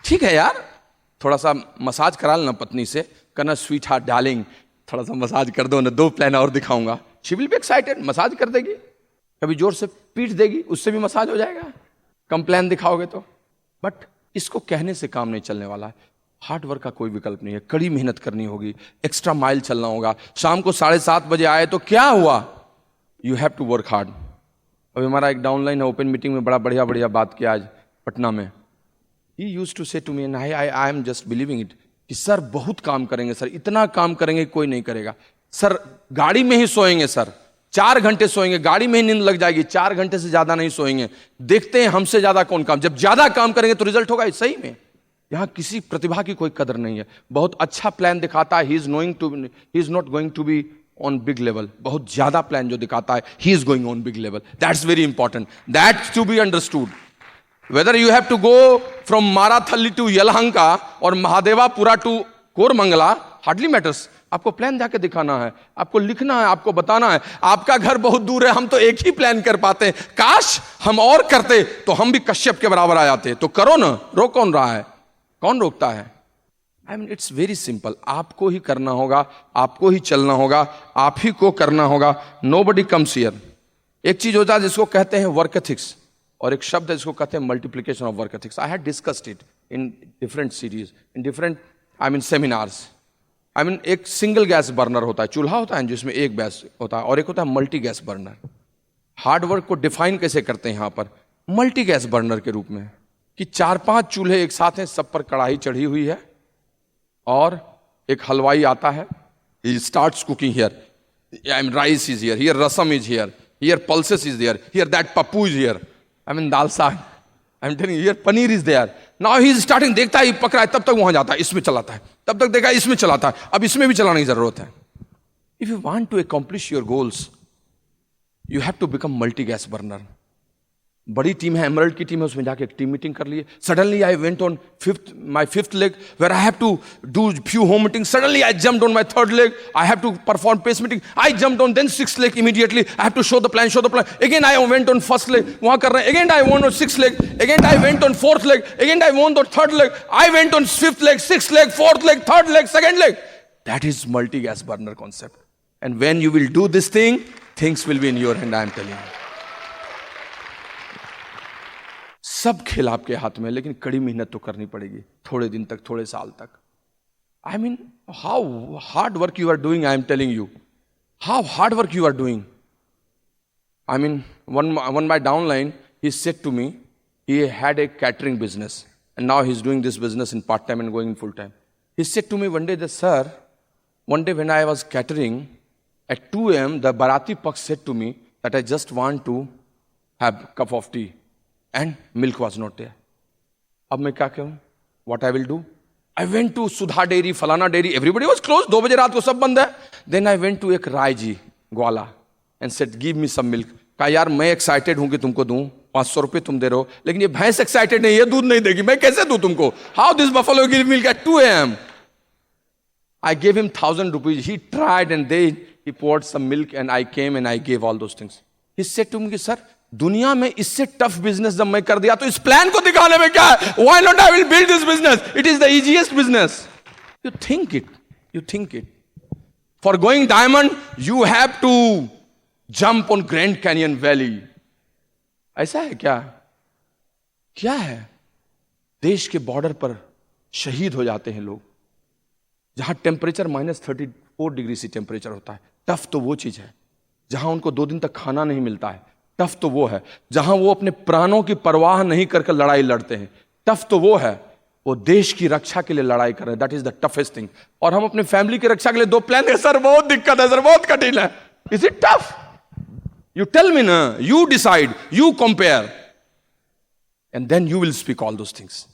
ठीक है यार, थोड़ा सा मसाज करा लेना पत्नी से, करना स्वीट हार्ट डार्लिंग थोड़ा सा मसाज कर दो ना, 2 प्लान और दिखाऊंगा। She will be excited, massage कर देगी, कभी जोर से पीट देगी, उससे भी मसाज हो जाएगा, कम प्लान दिखाओगे तो। बट इसको कहने से काम नहीं चलने वाला है। हार्ड वर्क का कोई विकल्प नहीं है, कड़ी मेहनत करनी होगी, एक्स्ट्रा माइल चलना होगा। शाम को 7:30 बजे आए तो क्या हुआ, you have to work hard. अभी हमारा एक डाउनलाइन है, ओपन मीटिंग में बड़ा बढ़िया बात किया आज पटना में। He used to say to me and I am just believing it कि सर बहुत काम करेंगे सर, इतना काम करेंगे कोई नहीं करेगा सर, गाड़ी में ही सोएंगे सर, 4 घंटे सोएंगे, गाड़ी में ही नींद लग जाएगी, 4 घंटे से ज्यादा नहीं सोएंगे, देखते हैं हमसे ज्यादा कौन काम, जब ज्यादा काम करेंगे तो रिजल्ट होगा। सही में यहां किसी प्रतिभा की कोई कदर नहीं है। बहुत अच्छा प्लान दिखाता है, he is not going to be on big level. बहुत ज्यादा प्लान जो दिखाता है, he is going on big level. That's very important, that's to be understood. Whether you have to go from Marathahalli to Yelahanka और Mahadevapura to Koramangala hardly matters. आपको plan जाके दिखाना है, आपको लिखना है, आपको बताना है। आपका घर बहुत दूर है, हम तो एक ही प्लान कर पाते हैं, काश हम और करते तो हम भी कश्यप के बराबर आ जाते। तो करो ना, रोक कौन रहा है, कौन रोकता है? I mean it's very simple, आपको ही करना होगा, आपको ही चलना होगा, आप ही को करना होगा। Nobody comes here. एक चीज होता है जिसको कहते हैं वर्क एथिक्स, और एक शब्द है जिसको कहते हैं multiplication of work ethics. I had discussed it in different series, in different seminars. एक सिंगल गैस बर्नर होता है, चूल्हा होता है जिसमें एक गैस होता है, और एक होता है multi gas burner. Hard work को डिफाइन कैसे करते हैं यहां पर? मल्टी गैस बर्नर के रूप में, कि 4-5 चूल्हे एक साथ हैं, सब पर कढ़ाई चढ़ी हुई है, और एक हलवाई आता है, he starts cooking here, rice is here, here rasam is here pulses is there, here that pappu is here, dal saag, telling you, here paneer is there. Now he is starting, देखता है, पक रहा है, तब तक वहां जाता है, इसमें चलाता है, तब तक देखा इसमें चलाता है, अब इसमें भी चलाने की जरूरत है। If you want to accomplish your goals, you have to become multi-gas burner. बड़ी टीम है, एमरल्ड की टीम है, उसमें जाके एक टीम मीटिंग कर लिए। Suddenly I went on my fifth leg where I have to do few home meeting. Suddenly I jumped on my third leg, I have to perform pace meeting. I jumped on then sixth leg immediately, I have to show the plan. Again I went on first leg, वहां कर रहे हैं। Again I went on sixth leg, again I went on fourth leg, again I went on third leg, I went on fifth leg, sixth leg, fourth leg, third leg, second leg. That is multi gas burner concept. And when you will do this thing, things will be in your hand, I am telling you. सब खेल आपके हाथ में, लेकिन कड़ी मेहनत तो करनी पड़ेगी, थोड़े दिन तक, थोड़े साल तक। I mean how hard work you are doing, I am telling you, how hard work you are doing. I mean one my downline, he said to me, he had a catering business and now he's doing this business in part time and going in full time. He said to me one day that, sir, one day when I was catering at 2 a.m. the Barati Paksh said to me that I just want to have a cup of tea and milk was not there. अब मैं क्या कहूं? What I will do? I went to Sudha Dairy, Falana Dairy, everybody was closed, 2 बजे रात को सब बंद है। Then I went to एक राय जी ग्वाला and said, give me some milk. कहा यार मैं एक्साइटेड हूं कि तुमको दूं, 500 रुपए तुम दे रहे हो, लेकिन ये भैंस एक्साइटेड नहीं, ये दूध नहीं देगी, मैं कैसे दूं तुमको? How this buffalo give milk at 2 a.m.? I gave him 1,000 rupees. He tried and he poured some milk and I came and I gave all those things. He said to me, sir, दुनिया में इससे tough business जब मैं कर दिया तो इस plan को दिखाने में क्या है? Why not I will build this business? It is the easiest business. You think it. You think it. For going diamond, you have to jump on Grand Canyon Valley. ऐसा है क्या? क्या है? देश के बॉर्डर पर शहीद हो जाते हैं लोग, जहां टेम्परेचर -34 डिग्री से टेम्परेचर होता है। टफ तो वो चीज है जहां उनको 2 दिन तक खाना नहीं मिलता है। टफ तो वो है जहां वो अपने प्राणों की परवाह नहीं करके लड़ाई लड़ते हैं। टफ तो वो है, वो देश की रक्षा के लिए लड़ाई कर रहे हैं। That is the toughest thing. और हम अपने फैमिली की रक्षा के लिए 2 प्लान है, सर बहुत दिक्कत है, सर बहुत कठिन है। Is it tough? You tell me ना, you decide, you compare, and then you will speak all those things.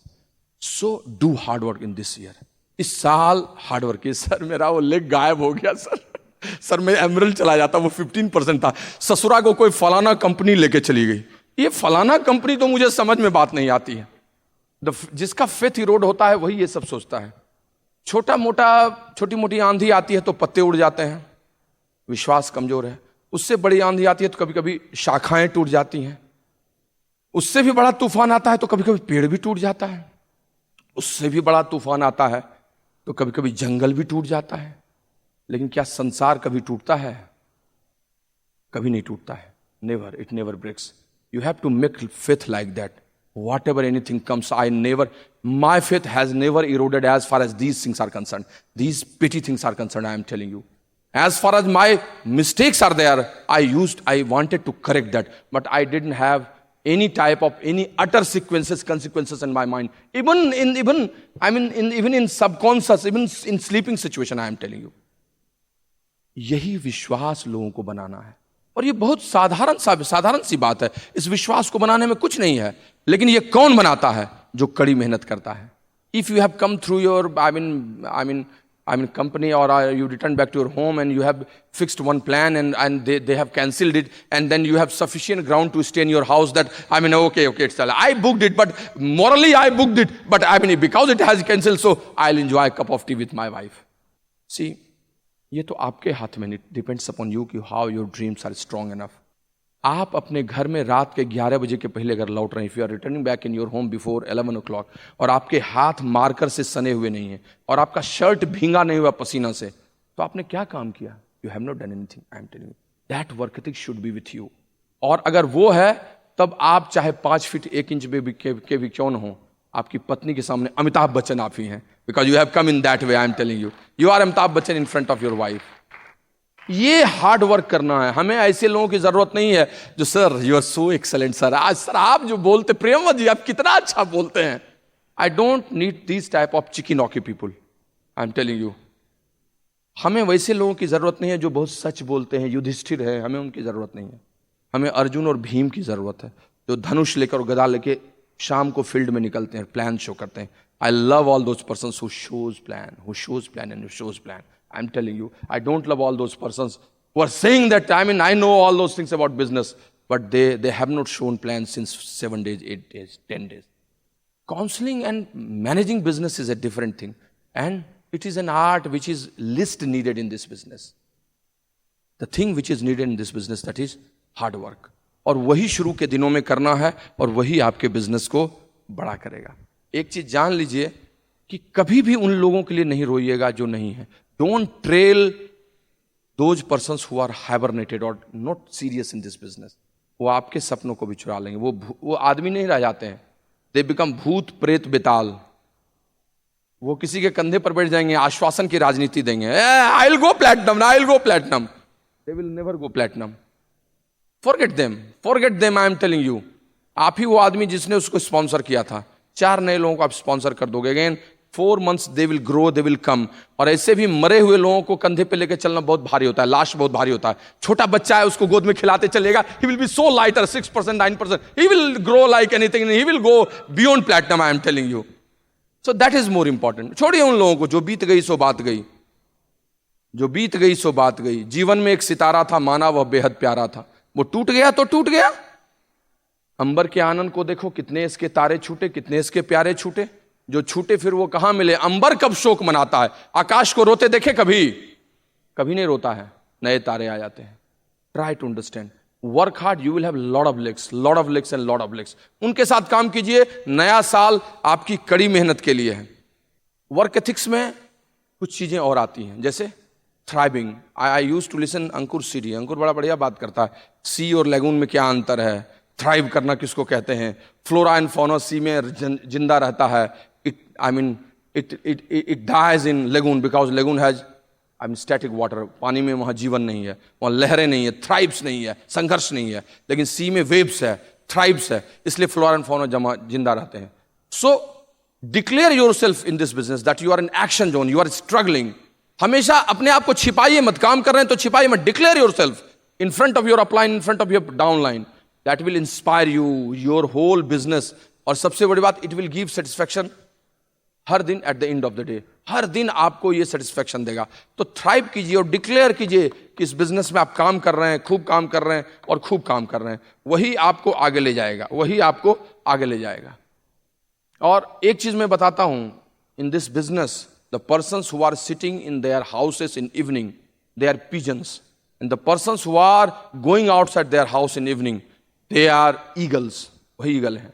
So do hard work in this year. इस साल हार्ड वर्क है। सर मेरा वो लेग गायब हो गया सर मैं एमरल्ड चला जाता, वो 15% था। ससुरा को कोई फलाना कंपनी लेके चली गई। ये फलाना कंपनी तो मुझे समझ में बात नहीं आती है। जिसका फेथ इरोड होता है वही ये सब सोचता है। छोटी मोटी आंधी आती है तो पत्ते उड़ जाते हैं, विश्वास कमजोर है। उससे बड़ी आंधी आती है तो कभी कभी शाखाएं टूट जाती हैं। उससे भी बड़ा तूफान आता है तो कभी कभी पेड़ भी टूट जाता है। उससे भी बड़ा तूफान आता है, तो कभी कभी जंगल भी टूट जाता है। लेकिन क्या संसार कभी टूटता है? कभी नहीं टूटता है। Never, it never breaks. You have to make faith like that. Whatever anything comes, my faith has never eroded as far as these things are concerned. These petty things are concerned, I am telling you. As far as my mistakes are there, I wanted to correct that, but I didn't have any type of any utter consequences in my mind. Even in subconscious, even in sleeping situation, I am telling you. यही विश्वास लोगों को बनाना है। और ये बहुत साधारण सी बात है। इस विश्वास को बनाने में कुछ नहीं है, लेकिन ये कौन बनाता है? जो कड़ी मेहनत करता है। If you have come through your I mean company, or you return back to your home and you have fixed one plan and they have cancelled it, and then you have sufficient ground to stay in your house that okay, it's all, I booked it, but morally I booked it, but because it has cancelled, so I'll enjoy a cup of tea with my wife. See, ये तो आपके हाथ में, depends upon you कि how your dreams are strong enough. आप अपने घर में रात के 11 बजे के पहले अगर लौट रहे हैं, if you are returning back in your home before 11 o'clock, और आपके हाथ मार्कर से सने हुए नहीं है और आपका शर्ट भींगा नहीं हुआ पसीना से, तो आपने क्या काम किया? You have not done anything. I am telling you that work ethic should be with you. और अगर वो है, तब आप चाहे 5 फीट 1 इंच के भी क्यों न हो, आपकी पत्नी के सामने अमिताभ बच्चन आप ही हैं, because you have come in that way. I am telling you, you are Amitabh Bachchan in front of your wife. ये हार्ड वर्क करना है। हमें ऐसे लोगों की जरूरत नहीं है जो sir you are so excellent sir, आज सर आप जो बोलते, प्रियंवद जी आप कितना अच्छा बोलते हैं। I don't need this type of chicky nocky people. I am telling you, हमें वैसे लोगों की जरूरत नहीं है जो बहुत सच बोलते हैं, युधिष्ठिर है, हमें उनकी जरूरत नहीं है। हमें अर्जुन और भीम की जरूरत है, जो धनुष लेकर और गदा लेके शाम को फील्ड में निकलते हैं, प्लान शो करते हैं। I love all those persons who shows plan and shows plan. I'm telling you, I don't love all those persons who are saying that, I know all those things about business, but they have not shown plans since 7 days, 8 days, 10 days. Counseling and managing business is a different thing. And it is an art which is least needed in this business. The thing which is needed in this business, that is hard work. और वही शुरू के दिनों में करना है और वही आपके बिजनेस को बड़ा करेगा। एक चीज जान लीजिए कि कभी भी उन लोगों के लिए नहीं रोइएगा जो नहीं है। Don't trail those persons who are hibernated or not serious in this business. वो आपके सपनों को भी चुरा लेंगे। वो आदमी नहीं रह जाते हैं। They become भूत प्रेत बेताल। वो किसी के कंधे पर बैठ जाएंगे, आश्वासन की राजनीति देंगे। I'll go platinum, I'll go platinum. They will never go platinum. Forget them, I am telling you. आप ही वो आदमी जिसने उसको स्पॉन्सर किया था, 4 नए लोगों को आप स्पॉन्सर कर दोगे। Again 4 months they will grow, they will come. और ऐसे भी मरे हुए लोगों को कंधे पे लेकर चलना बहुत भारी होता है, लाश बहुत भारी होता है। छोटा बच्चा है, उसको गोद में खिलाते चलेगा, he will be so lighter, 6%, 9%. He will grow like anything, he will go beyond platinum, I am telling you. So that is more important. छोड़िए उन लोगों को, जो बीत गई सो बात गई, जो बीत गई सो बात गई। जीवन में एक सितारा था, माना वह बेहद प्यारा था, वो टूट गया तो टूट गया। अंबर के आनंद को देखो, कितने इसके तारे छूटे, कितने इसके प्यारे छूटे। जो छूटे फिर वो कहां मिले। अंबर कब शोक मनाता है? आकाश को रोते देखे कभी? कभी नहीं रोता है, नए तारे आ जाते हैं। Try to understand, work hard, you will have lot of legs and lot of legs. उनके साथ काम कीजिए। नया साल आपकी कड़ी मेहनत के लिए है। वर्क एथिक्स में कुछ चीजें और आती हैं, जैसे thriving. I use to listen Ankur CD. Ankur बड़ा बढ़िया बात करता है। सी और लेगून में क्या अंतर है, थ्राइव करना किसको कहते हैं। फ्लोरा एंड फौना सी में जिंदा रहता है। It dies in lagoon because lagoon has static water. पानी में वहां जीवन नहीं है, वहां लहरें नहीं है, थ्राइव्स नहीं है, संघर्ष नहीं है। लेकिन सी में वेव्स है, थ्राइव्स है, इसलिए फ्लोरा एंड फौना जिंदा रहते हैं। So declare yourself in this business that you are in action zone, you are struggling. हमेशा अपने आप को छिपाइए मत। काम कर रहे हैं तो छिपाइए मत। Declare yourself in front of your upline, in front of your downline. That will inspire you, your whole business. और सबसे बड़ी बात, इट विल गिव सेटिस्फैक्शन हर दिन। At the end of the day, हर दिन आपको ये सेटिस्फैक्शन देगा। तो थ्राइव कीजिए और डिक्लेयर कीजिए कि इस बिजनेस में आप काम कर रहे हैं, खूब काम कर रहे हैं और खूब काम कर रहे हैं। वही आपको आगे ले जाएगा, वही आपको आगे ले जाएगा। और एक चीज मैं बताता हूं, in this business the persons who are sitting in their houses in evening, they are pigeons, and the persons who are going outside their house in evening, they are eagles. वही ईगल है।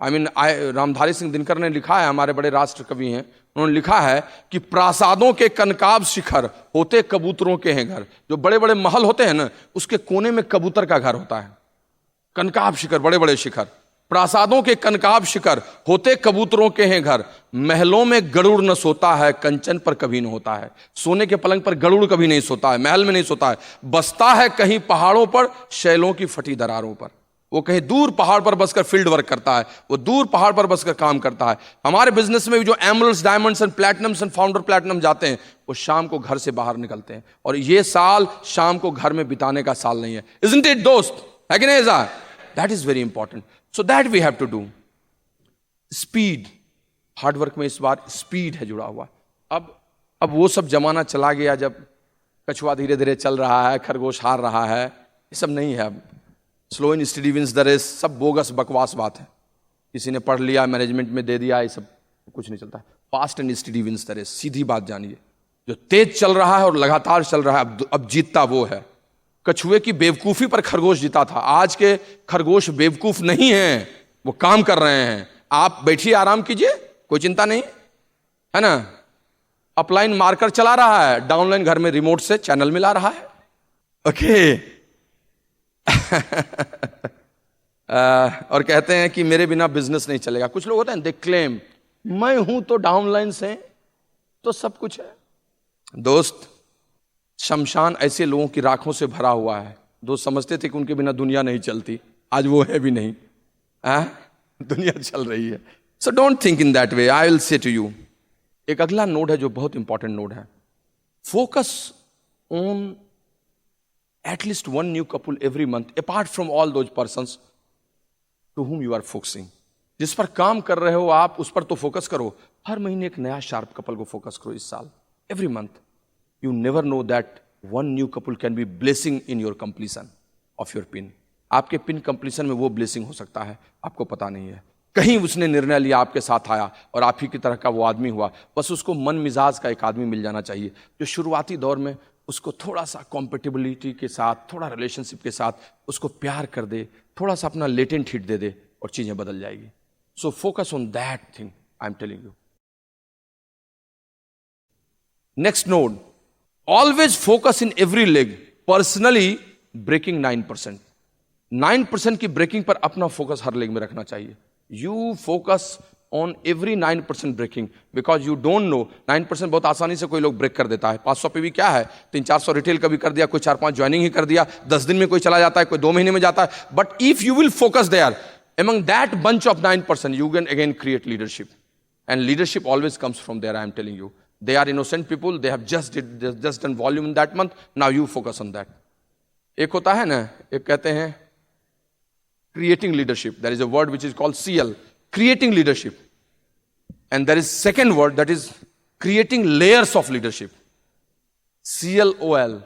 रामधारी सिंह दिनकर ने लिखा है, हमारे बड़े राष्ट्र कवि हैं, उन्होंने लिखा है कि प्रासादों के कनकाब शिखर होते कबूतरों के हैं घर। जो बड़े बड़े महल होते हैं ना, उसके कोने में कबूतर का घर होता है। कनकाब शिखर, बड़े बड़े शिखर, प्रासादों के कनकाब शिखर होते कबूतरों के हैं घर। महलों में गरुड़ न सोता है, कंचन पर कभी न होता है। सोने के पलंग पर गरुड़ कभी नहीं सोता है, महल में नहीं सोता है। बसता है कहीं पहाड़ों पर, शैलों की फटी दरारों पर। वो कहीं दूर पहाड़ पर बसकर फील्ड वर्क करता है, वो दूर पहाड़ पर बसकर काम करता है। हमारे बिजनेस में भी जो emeralds, diamonds and platinums and founder platinum जाते हैं, वो शाम को घर से बाहर निकलते हैं। और ये साल शाम को घर में बिताने का साल नहीं है। इज़न्ट इट दोस्त? है कि नहीं ऐसा? That is very important. So that we have to do. Speed, hard work में इस बार स्पीड है जुड़ा हुआ। अब वो सब जमाना चला गया जब कछुआ धीरे धीरे चल रहा है, खरगोश हार रहा है, ये सब नहीं है अब। Slow and study wins the race, सब बोगस बकवास बात है। किसी ने पढ़ लिया, मैनेजमेंट में दे दिया, ये सब कुछ नहीं चलता। Fast and study wins the race, सीधी बात जानिए। जो तेज चल रहा है और लगातार चल रहा है, अब जीतता वो है। कछुए की बेवकूफी पर खरगोश जीता था। आज के खरगोश बेवकूफ नहीं है, वो काम कर रहे हैं। आप बैठिए, आराम कीजिए, कोई चिंता नहीं है ना। अपलाइन मार्कर चला रहा है, डाउनलाइन घर में रिमोट से चैनल मिला रहा है। ओके और कहते हैं कि मेरे बिना बिजनेस नहीं चलेगा। कुछ लोग होते हैं, दे क्लेम मैं हूं तो डाउनलाइन से तो सब कुछ है। दोस्त, शमशान ऐसे लोगों की राखों से भरा हुआ है। दोस्त समझते थे कि उनके बिना दुनिया नहीं चलती, आज वो है भी नहीं, दुनिया चल रही है। So don't think in that way. I will say to you, एक अगला नोड है जो बहुत इंपॉर्टेंट नोड है। Focus on at least one new couple every month, apart from all those persons to whom you are focusing. जिस पर काम कर रहे हो आप, उस पर तो फोकस करो। हर महीने एक नया शार्प कपल को फोकस करो इस साल। Every month. You never know that one new couple can be blessing in your completion of your pin. आपके पिन कंप्लीशन में वो ब्लेसिंग हो सकता है, आपको पता नहीं है। कहीं उसने निर्णय लिया, आपके साथ आया और आप ही की तरह का वो आदमी हुआ। बस उसको मन मिजाज का एक आदमी मिल जाना चाहिए, जो शुरुआती दौर में उसको थोड़ा सा कॉम्पेटिबिलिटी के साथ, थोड़ा रिलेशनशिप के साथ उसको प्यार कर दे, थोड़ा सा अपना लेटेंट हिट दे दे और चीजें बदल जाएगी। So focus on that thing, I am telling you. Next node, always focus in every leg, personally breaking 9%। 9% की ब्रेकिंग पर अपना फोकस हर लेग में रखना चाहिए। You focus on every 9% breaking, because you don't know 9% बहुत आसानी से कोई लोग ब्रेक कर देता है। 500 पे भी क्या है, 300-400 रिटेल का भी कर दिया, कोई 4-5 ज्वाइनिंग ही कर दिया, 10 दिन में कोई चला जाता है, कोई 2 महीने में जाता है। But if you will focus there, among that bunch of 9%, you can again create leadership, and leadership always comes from there. I am telling you, they are innocent people, they have just done volume in that month. Now you focus on that. एक होता है ना, एक कहते हैं creating leadership. There is a word which is called CL, creating leadership. And there is second word that is creating layers of leadership. CLOL,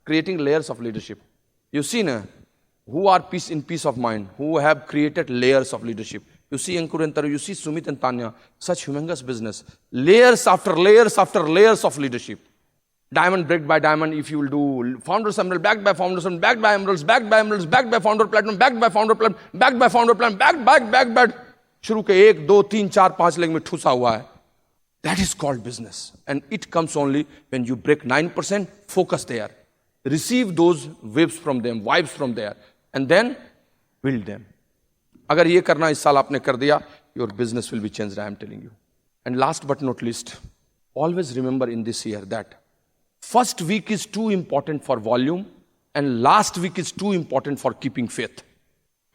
creating layers of leadership. You see na, who are in peace of mind, who have created layers of leadership. You see Ankur and Taru, you see Sumit and Tanya, such humongous business. Layers after layers after layers of leadership. Diamond break by diamond, if you will do Founders Emerald, backed by Founders Emerald, backed by Emeralds, backed by Emeralds, backed by Founder Platinum, backed by Founder Platinum, backed by Founder Platinum, backed. शुरू के 1, 2, 3, 4, 5 leg में ठूसा हुआ है। That is called business. And it comes only when you break 9%, focus there. Receive those waves from them, vibes from there. And then build them. अगर ये करना इस साल आपने कर दिया, your business will be changed, I am telling you. And last but not least, always remember in this year that first week is too important for volume and last week is too important for keeping faith.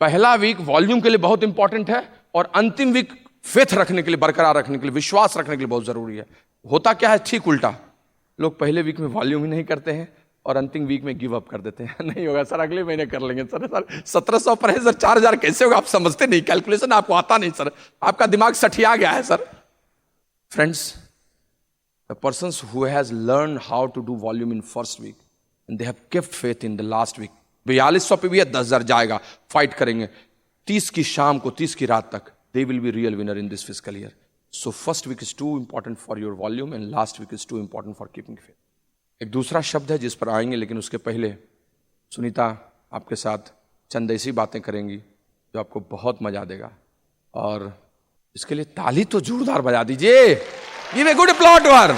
पहला week volume के लिए बहुत important है और अंतिम week faith रखने के लिए, बरकरार रखने के लिए, विश्वास रखने के लिए बहुत जरूरी है। होता क्या है, ठीक उल्टा, लोग पहले वीक में वॉल्यूम ही नहीं करते हैं और अंतिम वीक में गिव अप कर देते हैं। नहीं होगा सर, अगले महीने कर लेंगे सर। 1700 पर है सर, 4000 कैसे होगा, आप समझते नहीं, कैलकुलेशन आपको आता नहीं सर, आपका दिमाग सठिया गया है sir. Friends, the persons who has learn how to do volume in first week and they have kept faith in the last week, 4200 पे भी है, 10,000 जाएगा, फाइट करेंगे 30 की शाम को, 30 की रात तक, they will be real winner in this fiscal year. So first week is too important for your volume and last week is too important for keeping faith. एक दूसरा शब्द है जिस पर आएंगे, लेकिन उसके पहले सुनीता आपके साथ चंद ऐसी बातें करेंगी जो आपको बहुत मजा देगा। और इसके लिए ताली तो जोरदार बजा दीजिए। Give a good applause to her.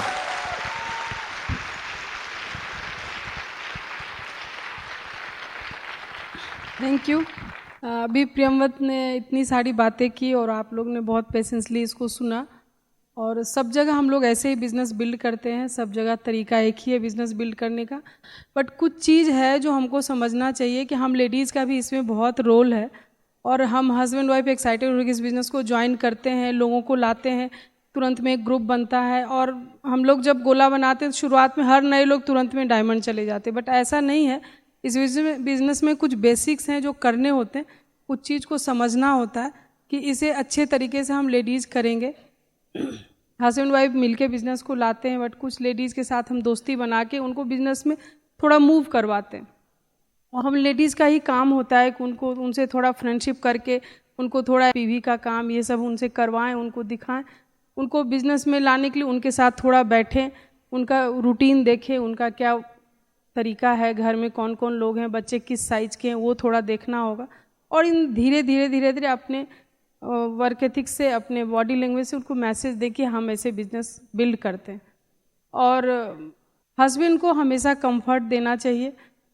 Thank you. अभी प्रियमवत ने इतनी सारी बातें की और आप लोग ने बहुत पेशेंसली इसको सुना। और सब जगह हम लोग ऐसे ही बिज़नेस बिल्ड करते हैं, सब जगह तरीका एक ही है बिज़नेस बिल्ड करने का। बट कुछ चीज़ है जो हमको समझना चाहिए कि हम लेडीज़ का भी इसमें बहुत रोल है। और हम हस्बैंड वाइफ एक्साइटेड होकर इस बिज़नेस को ज्वाइन करते हैं, लोगों को लाते हैं, तुरंत में एक ग्रुप बनता है। और हम लोग जब गोला बनाते हैं तो शुरुआत में हर नए लोग तुरंत में डायमंड चले जाते हैं, बट ऐसा नहीं है। इस बिज़नेस में कुछ बेसिक्स हैं जो करने होते हैं, कुछ चीज़ को समझना होता है कि इसे अच्छे तरीके से हम लेडीज़ करेंगे। हस्बैंड वाइफ मिलके बिज़नेस को लाते हैं, बट कुछ लेडीज़ के साथ हम दोस्ती बना के उनको बिज़नेस में थोड़ा मूव करवाते हैं। और हम लेडीज़ का ही काम होता है कि उनको उनसे थोड़ा फ्रेंडशिप करके उनको थोड़ा पीवी का काम ये सब उनसे करवाएं, उनको दिखाएं, उनको बिज़नेस में लाने के लिए उनके साथ थोड़ा बैठें, उनका रूटीन देखें, उनका क्या तरीका है, घर में कौन कौन लोग हैं, बच्चे किस साइज़ के हैं, वो थोड़ा देखना होगा। और इन धीरे धीरे अपने वर्क एथिक्स से, अपने बॉडी लैंग्वेज से उनको मैसेज दे कि हम ऐसे बिजनेस बिल्ड करते हैं। और हस्बैंड को हमेशा कंफर्ट देना चाहिए।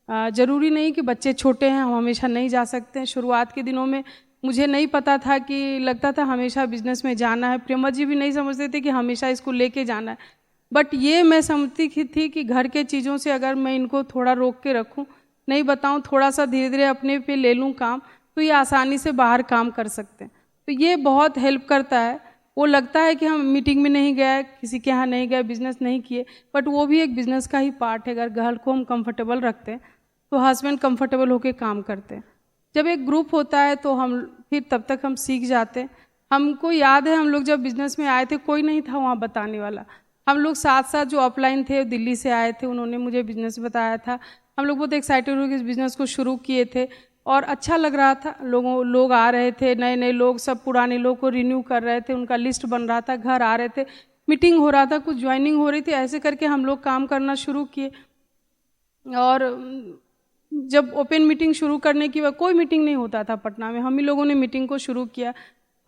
ज़रूरी नहीं कि बच्चे छोटे हैं हम हमेशा नहीं जा सकते हैं। शुरुआत के दिनों में मुझे नहीं पता था कि लगता था हमेशा बिजनेस में जाना है। प्रियमवत जी भी नहीं समझते थे कि हमेशा इसको लेके जाना है। बट ये मैं समझती थी कि घर के चीज़ों से अगर मैं इनको थोड़ा रोक के रखूं, नहीं बताऊं, थोड़ा सा धीरे धीरे अपने पे ले लूं काम, तो ये आसानी से बाहर काम कर सकते हैं। तो ये बहुत हेल्प करता है। वो लगता है कि हम मीटिंग में नहीं गए, किसी के यहाँ नहीं गए, बिजनेस नहीं किए, बट वो भी एक बिजनेस का ही पार्ट है। अगर घर को हम कंफर्टेबल रखते हैं तो हस्बैंड कंफर्टेबल होकर काम करते हैं। जब एक ग्रुप होता है तो हम फिर तब तक हम सीख जाते हैं। हमको याद है हम लोग जब बिजनेस में आए थे कोई नहीं था वहाँ बताने वाला। हम लोग साथ साथ जो अपलाइन थे दिल्ली से आए थे, उन्होंने मुझे बिजनेस बताया था। हम लोग बहुत एक्साइटेड होकर इस बिज़नेस को शुरू किए थे और अच्छा लग रहा था। लोग आ रहे थे, नए नए लोग, सब पुराने लोग को रिन्यू कर रहे थे, उनका लिस्ट बन रहा था, घर आ रहे थे, मीटिंग हो रहा था, कुछ ज्वाइनिंग हो रही थी। ऐसे करके हम लोग काम करना शुरू किए। और जब ओपन मीटिंग शुरू करने की कोई मीटिंग नहीं होता था पटना में, हम ही लोगों ने मीटिंग को शुरू किया।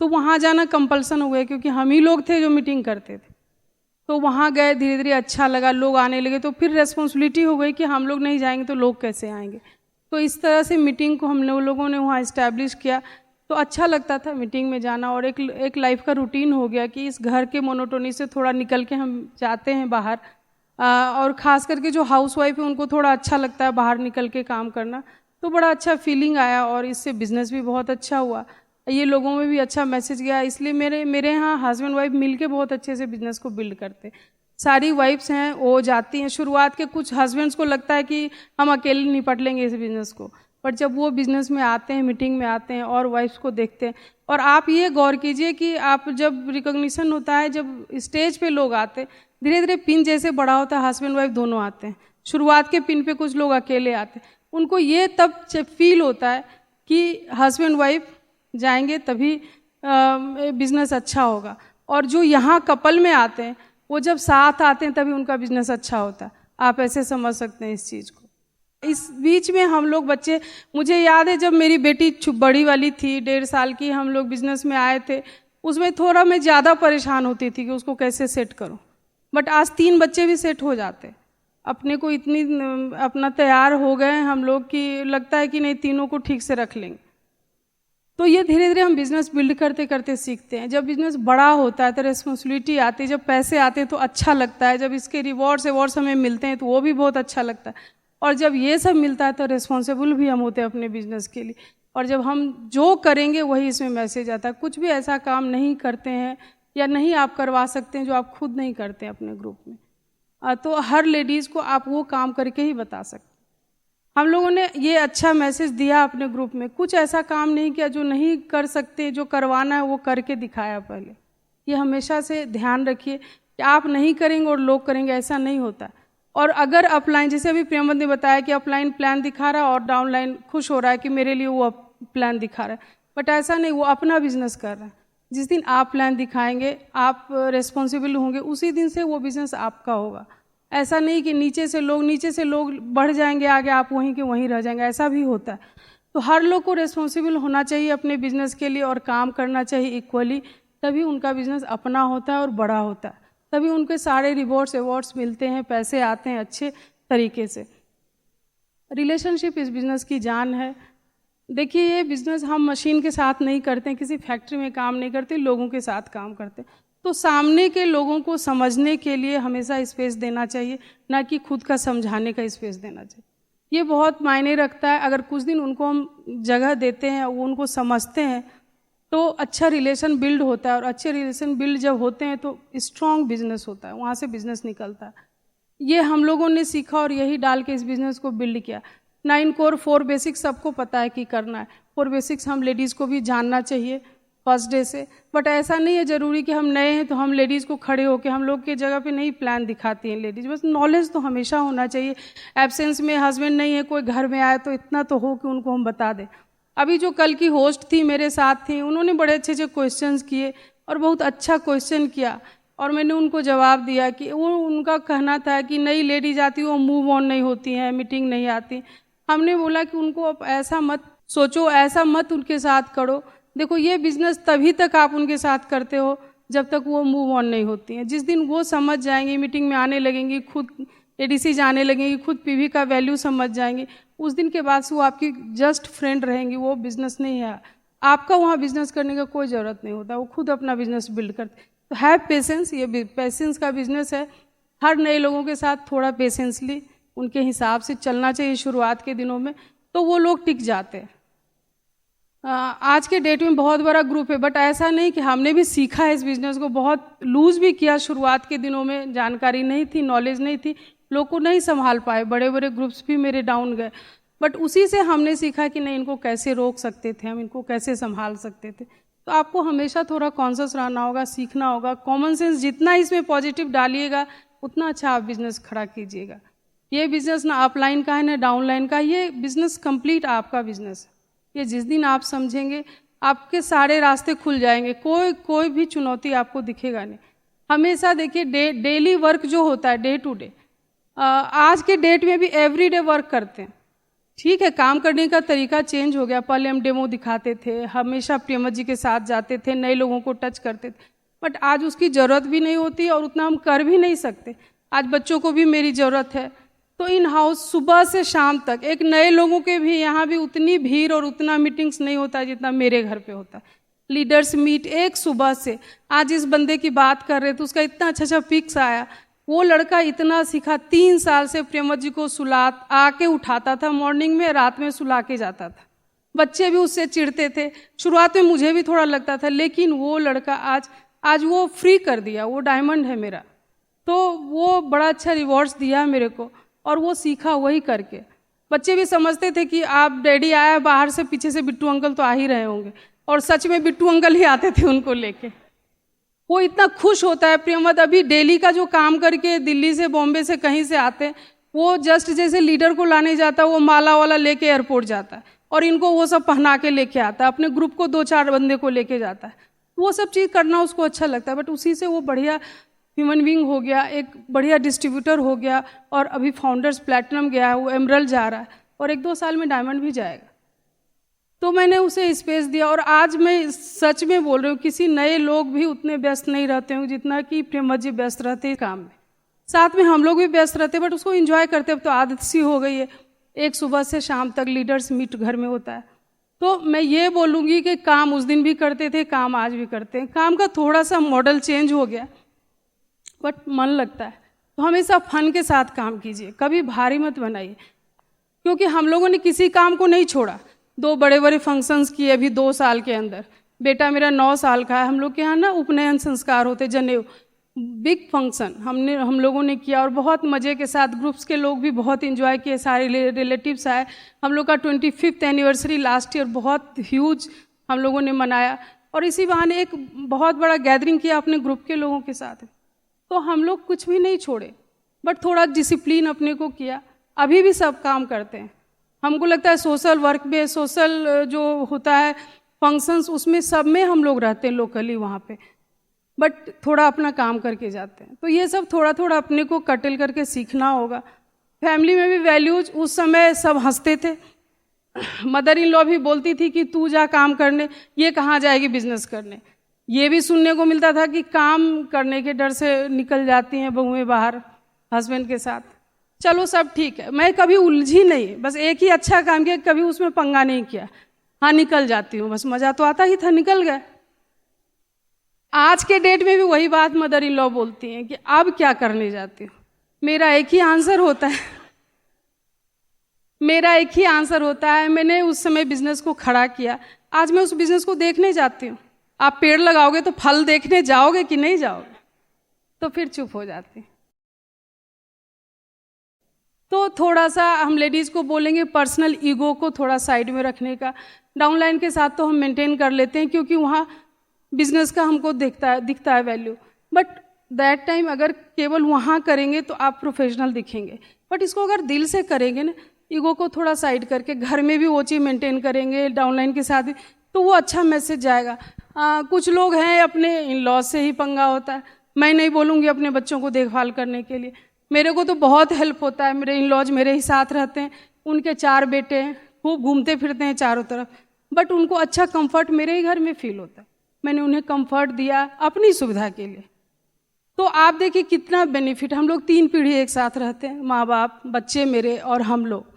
तो वहाँ जाना कंपल्सन हो गया क्योंकि हम ही लोग थे जो मीटिंग करते थे। तो वहाँ गए, धीरे धीरे अच्छा लगा, लोग आने लगे। तो फिर रेस्पॉन्सिबिलिटी हो गई कि हम लोग नहीं जाएंगे तो लोग कैसे आएंगे। तो इस तरह से मीटिंग को हम लोगों ने वहाँ इस्टेब्लिश किया। तो अच्छा लगता था मीटिंग में जाना और एक लाइफ का रूटीन हो गया कि इस घर के मोनोटोनी से थोड़ा निकल के हम जाते हैं बाहर। और ख़ास करके जो हाउस वाइफ है उनको थोड़ा अच्छा लगता है बाहर निकल के काम करना। तो बड़ा अच्छा फीलिंग आया और इससे बिज़नेस भी बहुत अच्छा हुआ। ये लोगों में भी अच्छा मैसेज गया। इसलिए मेरे यहाँ हस्बैंड वाइफ मिलके बहुत अच्छे से बिज़नेस को बिल्ड करते। सारी वाइफ्स हैं वो जाती हैं। शुरुआत के कुछ हस्बैंड्स को लगता है कि हम अकेले निपट लेंगे इस बिज़नेस को, बट जब वो बिज़नेस में आते हैं, मीटिंग में आते हैं और वाइफ्स को देखते हैं। और आप ये गौर कीजिए कि आप जब रिकॉग्निशन होता है, जब स्टेज पे लोग आते हैं, धीरे धीरे पिन जैसे बड़ा होता है, हस्बैंड वाइफ दोनों आते हैं। शुरुआत के पिन पे कुछ लोग अकेले आते हैं, उनको ये तब फील होता है कि हस्बैंड वाइफ जाएंगे तभी बिज़नेस अच्छा होगा। और जो यहाँ कपल में आते हैं वो जब साथ आते हैं तभी उनका बिज़नेस अच्छा होता है। आप ऐसे समझ सकते हैं इस चीज़ को। इस बीच में हम लोग बच्चे, मुझे याद है जब मेरी बेटी बड़ी वाली थी, 1.5 साल की, हम लोग बिज़नेस में आए थे, उसमें थोड़ा मैं ज़्यादा परेशान होती थी कि उसको कैसे सेट करूं। बट आज 3 बच्चे भी सेट हो जाते, अपने को इतनी अपना तैयार हो गए हम लोग कि लगता है कि नहीं, तीनों को ठीक से रख लेंगे। तो ये धीरे धीरे हम बिज़नेस बिल्ड करते करते सीखते हैं। जब बिज़नेस बड़ा होता है तो रिस्पॉन्सिबिलिटी आती है, जब पैसे आते हैं तो अच्छा लगता है, जब इसके रिवॉर्ड्स हमें मिलते हैं तो वो भी बहुत अच्छा लगता है। और जब ये सब मिलता है तो रिस्पॉन्सिबल भी हम होते हैं अपने बिज़नेस के लिए। और जब हम जो करेंगे वही इसमें मैसेज आता है। कुछ भी ऐसा काम नहीं करते हैं या नहीं आप करवा सकते हैं जो आप खुद नहीं करते हैं अपने ग्रुप में। तो हर लेडीज़ को आप वो काम करके ही बता सकते। हम लोगों ने ये अच्छा मैसेज दिया अपने ग्रुप में, कुछ ऐसा काम नहीं किया जो नहीं कर सकते, जो करवाना है वो करके दिखाया पहले। ये हमेशा से ध्यान रखिए कि आप नहीं करेंगे और लोग करेंगे, ऐसा नहीं होता। और अगर अपलाइन, जैसे अभी प्रियमवत ने बताया कि अपलाइन प्लान दिखा रहा है और डाउनलाइन खुश हो रहा है कि मेरे लिए वो प्लान दिखा रहा है, बट ऐसा नहीं, वो अपना बिजनेस कर रहा है। जिस दिन आप प्लान दिखाएंगे, आप रेस्पॉन्सिबल होंगे, उसी दिन से वो बिज़नेस आपका होगा। ऐसा नहीं कि नीचे से लोग बढ़ जाएंगे आगे, आप वहीं के वहीं रह जाएंगे, ऐसा भी होता है। तो हर लोग को रिस्पॉन्सिबल होना चाहिए अपने बिजनेस के लिए और काम करना चाहिए इक्वली, तभी उनका बिजनेस अपना होता है और बड़ा होता है, तभी उनके सारे रिवॉर्ड्स अवार्ड्स मिलते हैं, पैसे आते हैं अच्छे तरीके से। रिलेशनशिप इस बिज़नेस की जान है। देखिए, ये बिज़नेस हम मशीन के साथ नहीं करते हैं, किसी फैक्ट्री में काम नहीं करते, लोगों के साथ काम करते हैं। तो सामने के लोगों को समझने के लिए हमेशा स्पेस देना चाहिए, ना कि खुद का समझाने का स्पेस देना चाहिए। ये बहुत मायने रखता है। अगर कुछ दिन उनको हम जगह देते हैं, वो उनको समझते हैं, तो अच्छा रिलेशन बिल्ड होता है, और अच्छे रिलेशन बिल्ड जब होते हैं तो स्ट्रॉन्ग बिजनेस होता है, वहाँ से बिजनेस निकलता है। ये हम लोगों ने सीखा और यही डाल के इस बिज़नेस को बिल्ड किया। 9 कोर 4 बेसिक्स सबको पता है कि करना है। 4 बेसिक्स हम लेडीज़ को भी जानना चाहिए फर्स्ट डे से। बट ऐसा नहीं है ज़रूरी कि हम नए हैं तो हम लेडीज़ को खड़े होकर हम लोग के जगह पे नहीं प्लान दिखाती हैं लेडीज़। बस नॉलेज तो हमेशा होना चाहिए। एब्सेंस में हस्बैंड नहीं है, कोई घर में आए तो इतना तो हो कि उनको हम बता दें। अभी जो कल की होस्ट थी मेरे साथ थी, उन्होंने बड़े अच्छे अच्छे क्वेश्चंस किए और बहुत अच्छा क्वेश्चन किया, और मैंने उनको जवाब दिया कि वो उनका कहना था कि नई लेडीज आती वो मूव ऑन नहीं होती हैं, मीटिंग नहीं आती। हमने बोला कि उनको अब ऐसा मत सोचो, ऐसा मत उनके साथ करो। देखो, ये बिजनेस तभी तक आप उनके साथ करते हो जब तक वो मूव ऑन नहीं होती हैं। जिस दिन वो समझ जाएंगी, मीटिंग में आने लगेंगी, खुद एडीसी जाने लगेंगी, खुद पीवी का वैल्यू समझ जाएंगी, उस दिन के बाद से वो आपकी जस्ट फ्रेंड रहेंगी। वो बिजनेस नहीं है, आपका वहाँ बिजनेस करने का कोई ज़रूरत नहीं होता, वो खुद अपना बिजनेस बिल्ड करते। तो हैव पेशेंस, ये पेशेंस का बिजनेस है। हर नए लोगों के साथ थोड़ा पेशेंसली उनके हिसाब से चलना चाहिए शुरुआत के दिनों में, तो वो लोग टिक जाते हैं। आज के डेट में बहुत बड़ा ग्रुप है, बट ऐसा नहीं कि हमने भी सीखा है इस बिज़नेस को, बहुत लूज़ भी किया शुरुआत के दिनों में। जानकारी नहीं थी, नॉलेज नहीं थी, लोग को नहीं संभाल पाए, बड़े बड़े ग्रुप्स भी मेरे डाउन गए। बट उसी से हमने सीखा कि नहीं, इनको कैसे रोक सकते थे हम, इनको कैसे संभाल सकते थे। तो आपको हमेशा थोड़ा कॉन्शियस रहना होगा, सीखना होगा। कॉमन सेंस जितना इसमें पॉजिटिव डालिएगा उतना अच्छा आप बिज़नेस खड़ा कीजिएगा। ये बिज़नेस ना अपलाइन का है ना डाउनलाइन का, ये बिज़नेस कंप्लीट आपका बिज़नेस है। ये जिस दिन आप समझेंगे, आपके सारे रास्ते खुल जाएंगे, कोई भी चुनौती आपको दिखेगा नहीं। हमेशा देखिए, डेली वर्क जो होता है, डे टू डे, आज के डेट में भी एवरीडे वर्क करते हैं। ठीक है, काम करने का तरीका चेंज हो गया। पहले हम डेमो दिखाते थे, हमेशा प्रियमत जी के साथ जाते थे, नए लोगों को टच करते थे, बट आज उसकी ज़रूरत भी नहीं होती और उतना हम कर भी नहीं सकते। आज बच्चों को भी मेरी ज़रूरत है, तो इन हाउस सुबह से शाम तक एक नए लोगों के भी यहाँ भी उतनी भीड़ और उतना मीटिंग्स नहीं होता है जितना मेरे घर पे होता है। लीडर्स मीट एक सुबह से। आज इस बंदे की बात कर रहे थे, उसका इतना अच्छा अच्छा पिक्स आया। वो लड़का इतना सीखा, 3 साल से प्रियमत जी को आके उठाता था मॉर्निंग में, रात में सुला के जाता था। बच्चे भी उससे चिढ़ते थे, शुरुआत में मुझे भी थोड़ा लगता था, लेकिन वो लड़का आज वो फ्री कर दिया। वो डायमंड है मेरा, तो वो बड़ा अच्छा रिवॉर्ड्स दिया मेरे को, और वो सीखा वही करके। बच्चे भी समझते थे कि आप डैडी आया बाहर से, पीछे से बिट्टू अंकल तो आ ही रहे होंगे, और सच में बिट्टू अंकल ही आते थे उनको लेके। वो इतना खुश होता है। प्रियमत अभी डेली का जो काम करके दिल्ली से, बॉम्बे से, कहीं से आते हैं, वो जस्ट जैसे लीडर को लाने जाता है, वो माला वाला लेके एयरपोर्ट जाता है और इनको वो सब पहना के लेके आता है, अपने ग्रुप को 2-4 बंदे को लेके जाता है। वो सब चीज़ करना उसको अच्छा लगता है, बट उसी से वो बढ़िया ह्यूमन बीइंग हो गया, एक बढ़िया डिस्ट्रीब्यूटर हो गया, और अभी फाउंडर्स प्लैटिनम गया है, वो एमरल्ड जा रहा है, और 1-2 साल में डायमंड भी जाएगा। तो मैंने उसे स्पेस दिया, और आज मैं सच में बोल रही हूँ, किसी नए लोग भी उतने व्यस्त नहीं रहते होंगे जितना कि प्रियमत जी व्यस्त रहते हैं काम में। साथ में हम लोग भी व्यस्त रहते, बट उसको एंजॉय करते। अब तो आदत सी हो गई है, एक सुबह से शाम तक लीडर्स मीट घर में होता है। तो मैं ये बोलूँगी कि काम उस दिन भी करते थे, काम आज भी करते हैं। काम का थोड़ा सा मॉडल चेंज हो गया, बट मन लगता है। तो हमेशा फन के साथ काम कीजिए, कभी भारी मत बनाइए, क्योंकि हम लोगों ने किसी काम को नहीं छोड़ा। 2 बड़े बड़े फंक्शंस किए अभी 2 साल के अंदर। बेटा मेरा 9 साल का है, हम लोग के यहाँ ना उपनयन संस्कार होते, जनेऊ, बिग फंक्शन हम लोगों ने किया, और बहुत मज़े के साथ। ग्रुप्स के लोग भी बहुत एंजॉय किए, सारे रिलेटिव्स आए। हम लोग का 25th एनिवर्सरी लास्ट ईयर बहुत ह्यूज हम लोगों ने मनाया, और इसी बहाने एक बहुत बड़ा गैदरिंग किया अपने ग्रुप के लोगों के साथ। तो हम लोग कुछ भी नहीं छोड़े, बट थोड़ा डिसिप्लिन अपने को किया। अभी भी सब काम करते हैं। हमको लगता है सोशल वर्क में, सोशल जो होता है फंक्शंस, उसमें सब में हम लोग रहते हैं लोकली वहाँ पे, बट थोड़ा अपना काम करके जाते हैं। तो ये सब थोड़ा थोड़ा अपने को कटल करके सीखना होगा। फैमिली में भी वैल्यूज, उस समय सब हंसते थे, मदर इन लॉ भी बोलती थी कि तू जा काम करने, ये कहाँ जाएगी बिजनेस करने। ये भी सुनने को मिलता था कि काम करने के डर से निकल जाती हैं बहुएं बाहर हस्बैंड के साथ। चलो सब ठीक है, मैं कभी उलझी नहीं, बस एक ही अच्छा काम किया, कभी उसमें पंगा नहीं किया। हाँ निकल जाती हूँ, बस मज़ा तो आता ही था, निकल गए। आज के डेट में भी वही बात मदर इन लॉ बोलती हैं कि अब क्या करने जाती हूँ। मेरा एक ही आंसर होता है, मेरा एक ही आंसर होता है, मैंने उस समय बिजनेस को खड़ा किया, आज मैं उस बिजनेस को देखने जाती हूँ। आप पेड़ लगाओगे तो फल देखने जाओगे कि नहीं जाओगे? तो फिर चुप हो जाती। तो थोड़ा सा हम लेडीज़ को बोलेंगे पर्सनल ईगो को थोड़ा साइड में रखने का। डाउनलाइन के साथ तो हम मेंटेन कर लेते हैं क्योंकि वहाँ बिजनेस का हमको दिखता है वैल्यू, बट दैट टाइम अगर केवल वहाँ करेंगे तो आप प्रोफेशनल दिखेंगे। बट इसको अगर दिल से करेंगे ना, ईगो को थोड़ा साइड करके घर में भी वो चीज़ मेंटेन करेंगे, डाउनलाइन के साथ भी, तो वो अच्छा मैसेज जाएगा। कुछ लोग हैं अपने इन लॉ से ही पंगा होता है। मैं नहीं बोलूँगी अपने बच्चों को देखभाल करने के लिए, मेरे को तो बहुत हेल्प होता है। मेरे इन लॉज मेरे ही साथ रहते हैं, उनके 4 बेटे हैं, खूब घूमते फिरते हैं चारों तरफ, बट उनको अच्छा कंफर्ट मेरे ही घर में फील होता है। मैंने उन्हें कंफर्ट दिया अपनी सुविधा के लिए। तो आप देखिए कितना बेनिफिट, हम लोग 3 पीढ़ी एक साथ रहते हैं, माँ बाप, बच्चे मेरे और हम लोग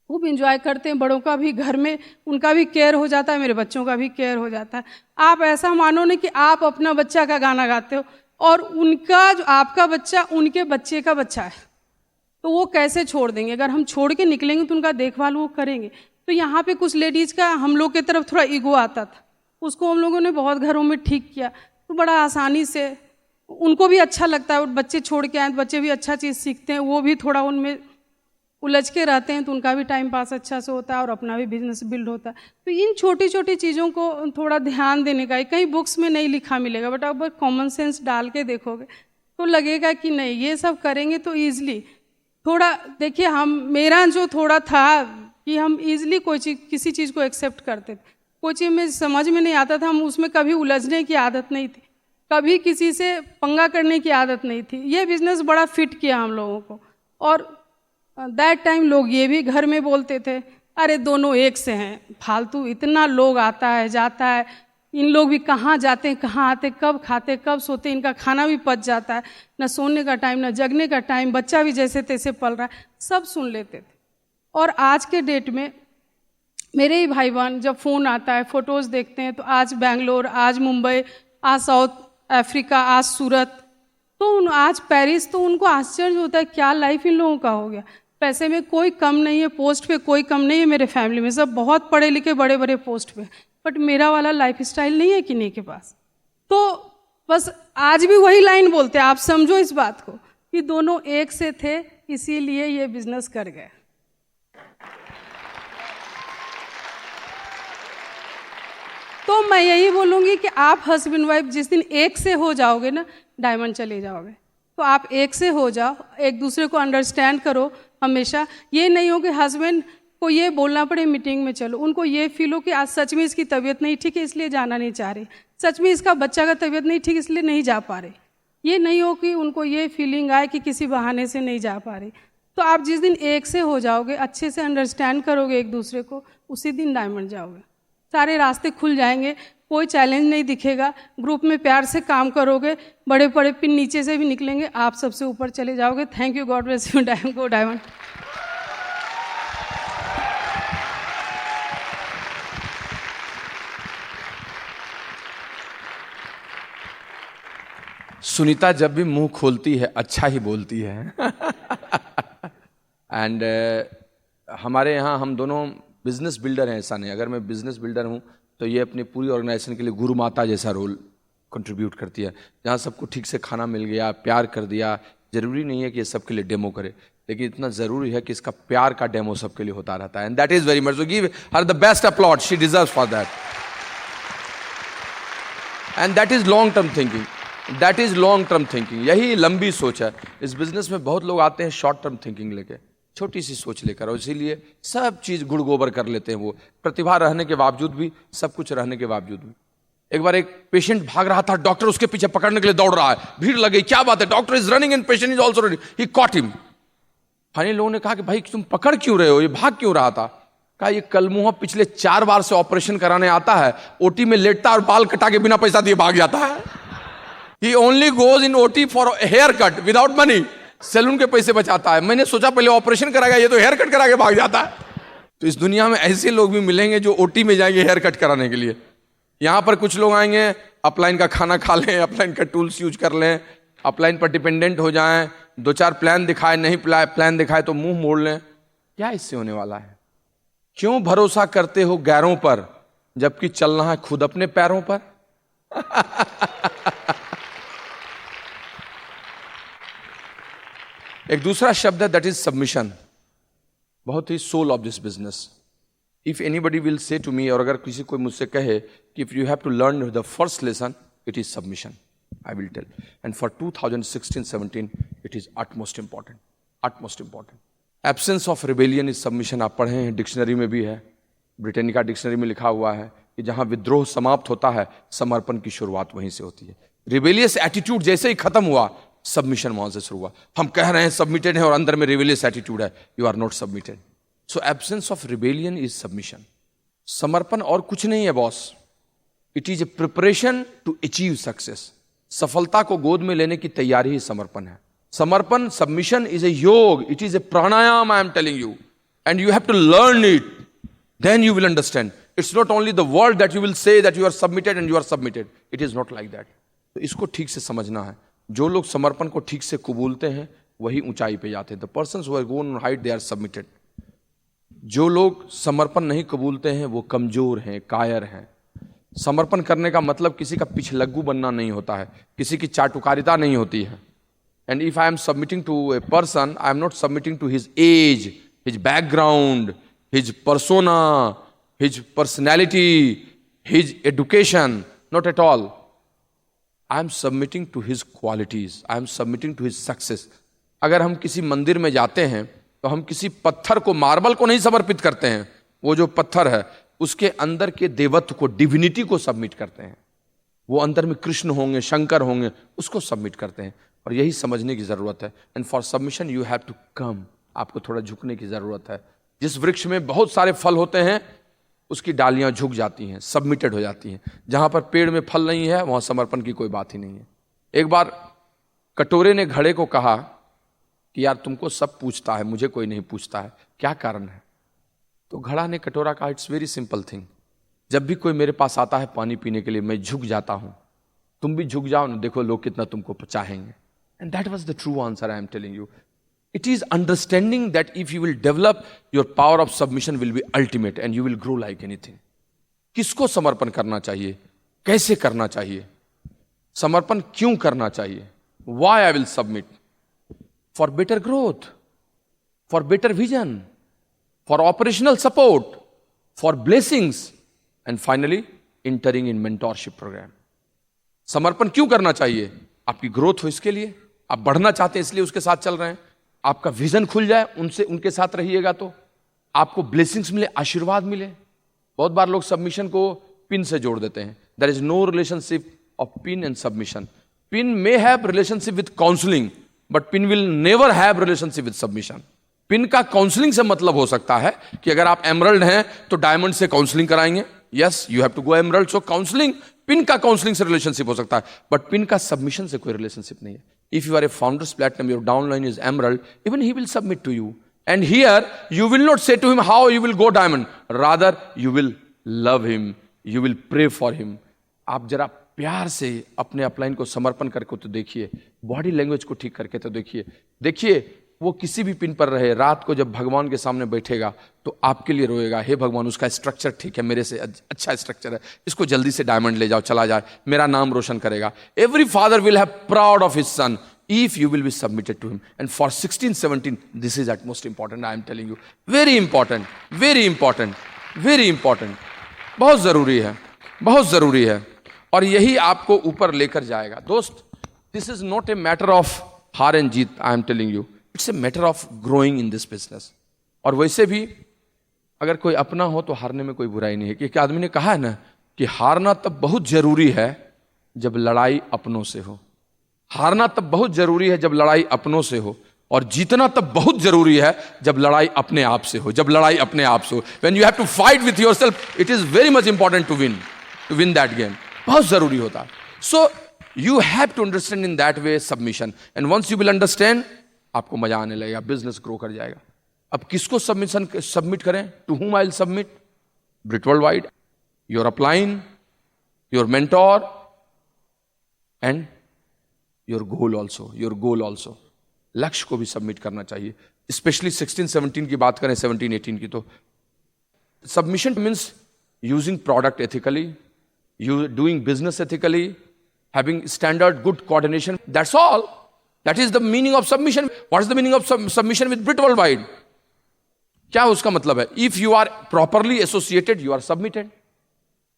खूब इंजॉय करते हैं। बड़ों का भी घर में उनका भी केयर हो जाता है, मेरे बच्चों का भी केयर हो जाता है। आप ऐसा मानो ना कि आप अपना बच्चा का गाना गाते हो और उनका जो आपका बच्चा उनके बच्चे का बच्चा है, तो वो कैसे छोड़ देंगे? अगर हम छोड़ के निकलेंगे तो उनका देखभाल वो करेंगे। तो यहाँ पे कुछ लेडीज़ का हम लोग की तरफ थोड़ा ईगो आता था, उसको हम लोगों ने बहुत घरों में ठीक किया, तो बड़ा आसानी से उनको भी अच्छा लगता है। बच्चे छोड़ के आए तो बच्चे भी अच्छा चीज़ सीखते हैं, वो भी थोड़ा उनमें उलझ के रहते हैं, तो उनका भी टाइम पास अच्छा से होता है और अपना भी बिजनेस बिल्ड होता है। तो इन छोटी छोटी चीज़ों को थोड़ा ध्यान देने का, कहीं बुक्स में नहीं लिखा मिलेगा, बट अगर कॉमन सेंस डाल के देखोगे तो लगेगा कि नहीं ये सब करेंगे तो ईजिली थोड़ा। देखिए मेरा जो थोड़ा था कि हम ईजिली कोई चीज़ किसी चीज़ को एक्सेप्ट करते थे, कोई चीज़ में समझ में नहीं आता था, हम उसमें कभी उलझने की आदत नहीं थी, कभी किसी से पंगा करने की आदत नहीं थी। ये बिजनेस बड़ा फिट किया हम लोगों को। और दैट टाइम लोग ये भी घर में बोलते थे, अरे दोनों एक से हैं, फालतू इतना लोग आता है जाता है, इन लोग भी कहाँ जाते हैं कहाँ आते, कब खाते कब सोते, इनका खाना भी पच जाता है, न सोने का टाइम न जगने का टाइम, बच्चा भी जैसे तैसे पल रहा है, सब सुन लेते थे। और आज के डेट में मेरे ही भाई बहन जब फ़ोन आता है, फ़ोटोज़ देखते हैं, तो आज बेंगलोर, आज मुंबई, आज साउथ अफ्रीका, आज सूरत, तो आज पेरिस, तो उनको आश्चर्य होता है क्या लाइफ इन लोगों का हो गया। पैसे में कोई कम नहीं है, पोस्ट पे कोई कम नहीं है, मेरे फैमिली में सब बहुत पढ़े लिखे बड़े बड़े पोस्ट पे, बट मेरा वाला लाइफ स्टाइल नहीं है किन्हीं के पास। तो बस आज भी वही लाइन बोलते हैं, आप समझो इस बात को कि दोनों एक से थे, इसीलिए ये बिजनेस कर गए। तो मैं यही बोलूँगी कि आप हस्बैंड वाइफ जिस दिन एक से हो जाओगे ना, डायमंड चले जाओगे। तो आप एक से हो जाओ, एक दूसरे को अंडरस्टैंड करो। हमेशा ये नहीं हो कि हस्बैंड को ये बोलना पड़े मीटिंग में चलो, उनको ये फील हो कि आज सच में इसकी तबीयत नहीं ठीक है इसलिए जाना नहीं चाह रही, सच में इसका बच्चा का तबीयत नहीं ठीक इसलिए नहीं जा पा रहे। ये नहीं हो कि उनको ये फीलिंग आए कि किसी बहाने से नहीं जा पा रही। तो आप जिस दिन एक से हो जाओगे, अच्छे से अंडरस्टैंड करोगे एक दूसरे को, उसी दिन डायमंड जाओगे, सारे रास्ते खुल जाएंगे, कोई चैलेंज नहीं दिखेगा। ग्रुप में प्यार से काम करोगे, बड़े बड़े पिन नीचे से भी निकलेंगे, आप सबसे ऊपर चले जाओगे। Thank you, God bless you, diamond. Sunita जब भी मुंह खोलती है अच्छा ही बोलती है। एंड हमारे यहाँ हम दोनों बिजनेस बिल्डर हैं, ऐसा नहीं, अगर मैं बिजनेस बिल्डर हूँ तो ये अपनी पूरी ऑर्गेनाइजेशन के लिए गुरु माता जैसा रोल कंट्रीब्यूट करती है, जहाँ सबको ठीक से खाना मिल गया, प्यार कर दिया। जरूरी नहीं है कि ये सबके लिए डेमो करे, लेकिन इतना जरूरी है कि इसका प्यार का डेमो सबके लिए होता रहता है। And that is very much, so give her the best applaud, she deserves for that. And that is long term thinking, that is long term thinking, यही लंबी सोच है। इस बिजनेस में बहुत लोग आते हैं शॉर्ट टर्म थिंकिंग लेके, छोटी सी सोच लेकर, और इसीलिए सब चीज गुड़ गोबर कर लेते हैं। वो प्रतिभा रहने के बावजूद भी, सब कुछ रहने के बावजूद भी। एक बार एक पेशेंट भाग रहा था, डॉक्टर उसके पीछे पकड़ने के लिए दौड़ रहा है, भीड़ लगी, क्या बात है, doctor is running and patient is also running, he cot him. Finally लोगों ने कहा कि भाई तुम पकड़ क्यों रहे हो, ये भाग क्यों रहा था? कहा ये कलमुहा पिछले 4 बार से ऑपरेशन कराने आता है, ओटी में लेटता और बाल कटा के बिना पैसा दिए भाग जाता है। He only goes in OT for hair cut without money, salon के पैसे बचाता है। मैंने सोचा पहले ऑपरेशन कराएगा, ये तो हेयर कट करा के भाग जाता है। तो इस दुनिया में ऐसे लोग भी मिलेंगे जो ओटी में जाएंगे हेयर कट कराने के लिए। यहां पर कुछ लोग आएंगे, अपलाइन का खाना खा लें, अपलाइन का टूल्स यूज कर लें, अपलाइन पर डिपेंडेंट हो जाएं, 2-4 प्लान दिखाए, नहीं प्लान दिखाए तो मुंह मोड़ लें। क्या इससे होने वाला है? क्यों भरोसा करते हो गैरों पर जबकि चलना है खुद अपने पैरों पर? एक दूसरा शब्द है दैट इज सबमिशन, बहुत ही soul of this business. If anybody will say to me, और अगर किसी कोई मुझसे कहे कि if you have to learn the first lesson it is submission, I will tell. And for 2016-17 it is utmost important। Absence of rebellion is submission. आप पढ़े हैं, डिक्शनरी में भी है, ब्रिटेनिका डिक्शनरी में लिखा हुआ है कि जहां विद्रोह समाप्त होता है समर्पण की शुरुआत वहीं से होती है। रिबेलियस एटीट्यूड जैसे ही खत्म हुआ, सबमिशन वहां से शुरू हुआ। हम कह रहे हैं सबमिटेड है और अंदर में रिबेलियस एटीट्यूड है, you are not submitted. So absence of rebellion is submission. समर्पण और कुछ नहीं है boss, it is a preparation to achieve success. सफलता को गोद में लेने की तैयारी ही समर्पण है। समर्पण, submission is a yoga, it is a pranayama, I am telling you, and you have to learn it, then you will understand. It's not only the word that you will say that you are submitted and you are submitted, it is not like that. तो इसको ठीक से समझना है। जो लोग समर्पण को ठीक से कबूलते हैं वही ऊंचाई पे जाते हैं। The persons who are going on height they are submitted. जो लोग समर्पण नहीं कबूलते हैं वो कमजोर हैं, कायर हैं। समर्पण करने का मतलब किसी का पिछलग्गू बनना नहीं होता है, किसी की चाटुकारिता नहीं होती है। And if I am submitting to a person, I am not submitting to his age, his background, his persona, his personality, his education, not at all. I am submitting to his qualities, I am submitting to his success. अगर हम किसी मंदिर में जाते हैं तो हम किसी पत्थर को, मार्बल को नहीं समर्पित करते हैं, वो जो पत्थर है उसके अंदर के देवत्व को, डिविनिटी को सबमिट करते हैं। वो अंदर में कृष्ण होंगे, शंकर होंगे, उसको सबमिट करते हैं। और यही समझने की जरूरत है। And for submission you have to come, आपको थोड़ा झुकने की जरूरत है। जिस वृक्ष में बहुत सारे फल होते हैं उसकी डालियां झुक जाती हैं, सबमिटेड हो जाती हैं। जहां पर पेड़ में फल नहीं है वहां समर्पण की कोई बात ही नहीं है। एक बार कटोरे ने घड़े को कहा कि यार तुमको सब पूछता है, मुझे कोई नहीं पूछता है, क्या कारण है? तो घड़ा ने कटोरा कहा, इट्स वेरी सिंपल थिंग, जब भी कोई मेरे पास आता है पानी पीने के लिए मैं झुक जाता हूं, तुम भी झुक जाओ ना, देखो लोग कितना तुमको चाहेंगे। And that was the true answer I am telling you. It is understanding that if you will develop, your power of submission will be ultimate and you will grow like anything. किसको समर्पण करना चाहिए, कैसे करना चाहिए, समर्पण क्यों करना चाहिए? Why I will submit? For better growth, for better vision, for operational support, for blessings, and finally entering in mentorship program. समर्पण क्यों करना चाहिए? आपकी ग्रोथ हो इसके लिए, आप बढ़ना चाहते हैं इसलिए उसके साथ चल रहे हैं, आपका विजन खुल जाए, उनसे उनके साथ रहिएगा तो आपको ब्लेसिंग्स मिले, आशीर्वाद मिले। बहुत बार लोग सबमिशन को पिन से जोड़ देते हैं। There is no relationship of pin and submission. Pin may have relationship with counselling but pin will never have relationship with submission. Pin का काउंसलिंग से मतलब हो सकता है कि अगर आप एमरल्ड हैं तो डायमंड से काउंसलिंग कराएंगे, yes you have to go emerald, so counselling, pin का काउंसलिंग से रिलेशनशिप हो सकता है, बट पिन का सबमिशन से कोई रिलेशनशिप नहीं है। If you are a founder's platinum, your downline is emerald, even he will submit to you. And here, you will not say to him how you will go diamond. Rather, you will love him. You will pray for him. आप जरा प्यार से अपने upline को समर्पण करके तो देखिए, बॉडी लैंग्वेज को ठीक करके तो देखिए। देखिए वो किसी भी पिन पर रहे, रात को जब भगवान के सामने बैठेगा तो आपके लिए रोएगा, हे भगवान उसका स्ट्रक्चर ठीक है, मेरे से अच्छा स्ट्रक्चर है, इसको जल्दी से डायमंड ले जाओ, चला जाए, मेरा नाम रोशन करेगा। Every father will have proud of his son if you will be submitted to him. And for 16-17 this is at most important, I am telling you, very important, very important, very important, बहुत जरूरी है, बहुत जरूरी है, और यही आपको ऊपर लेकर जाएगा। दोस्त, this is not a matter of हार and Jeet, I am telling you, it's a matter of growing in this business. और वैसे भी अगर कोई अपना हो तो हारने में कोई बुराई नहीं है, क्योंकि आदमी ने कहा है ना कि हारना तब बहुत जरूरी है जब लड़ाई अपनों से हो। हारना तब बहुत जरूरी है जब लड़ाई अपनों से हो। और जीतना तब बहुत जरूरी है जब लड़ाई अपने आप से हो, जब लड़ाई अपने आप से हो। When you have to fight with yourself, it is very much important to win that game. बहुत जरूरी होता है। So you have to understand in that way submission, and once you will understand, आपको मजा आने लगेगा, बिजनेस ग्रो कर जाएगा। अब किसको सबमिट करें? To whom I will submit? Britt World Wide, your upline, your mentor, and your goal also. लक्ष्य को भी सबमिट करना चाहिए। स्पेशली 16-17 की बात करें, 17-18 की, तो submission means using product ethically, you doing business ethically, having standard good coordination. That's all. That is the meaning of submission. What is the meaning of submission with Brit Worldwide? क्या उसका मतलब है? If you are properly associated, you are submitted.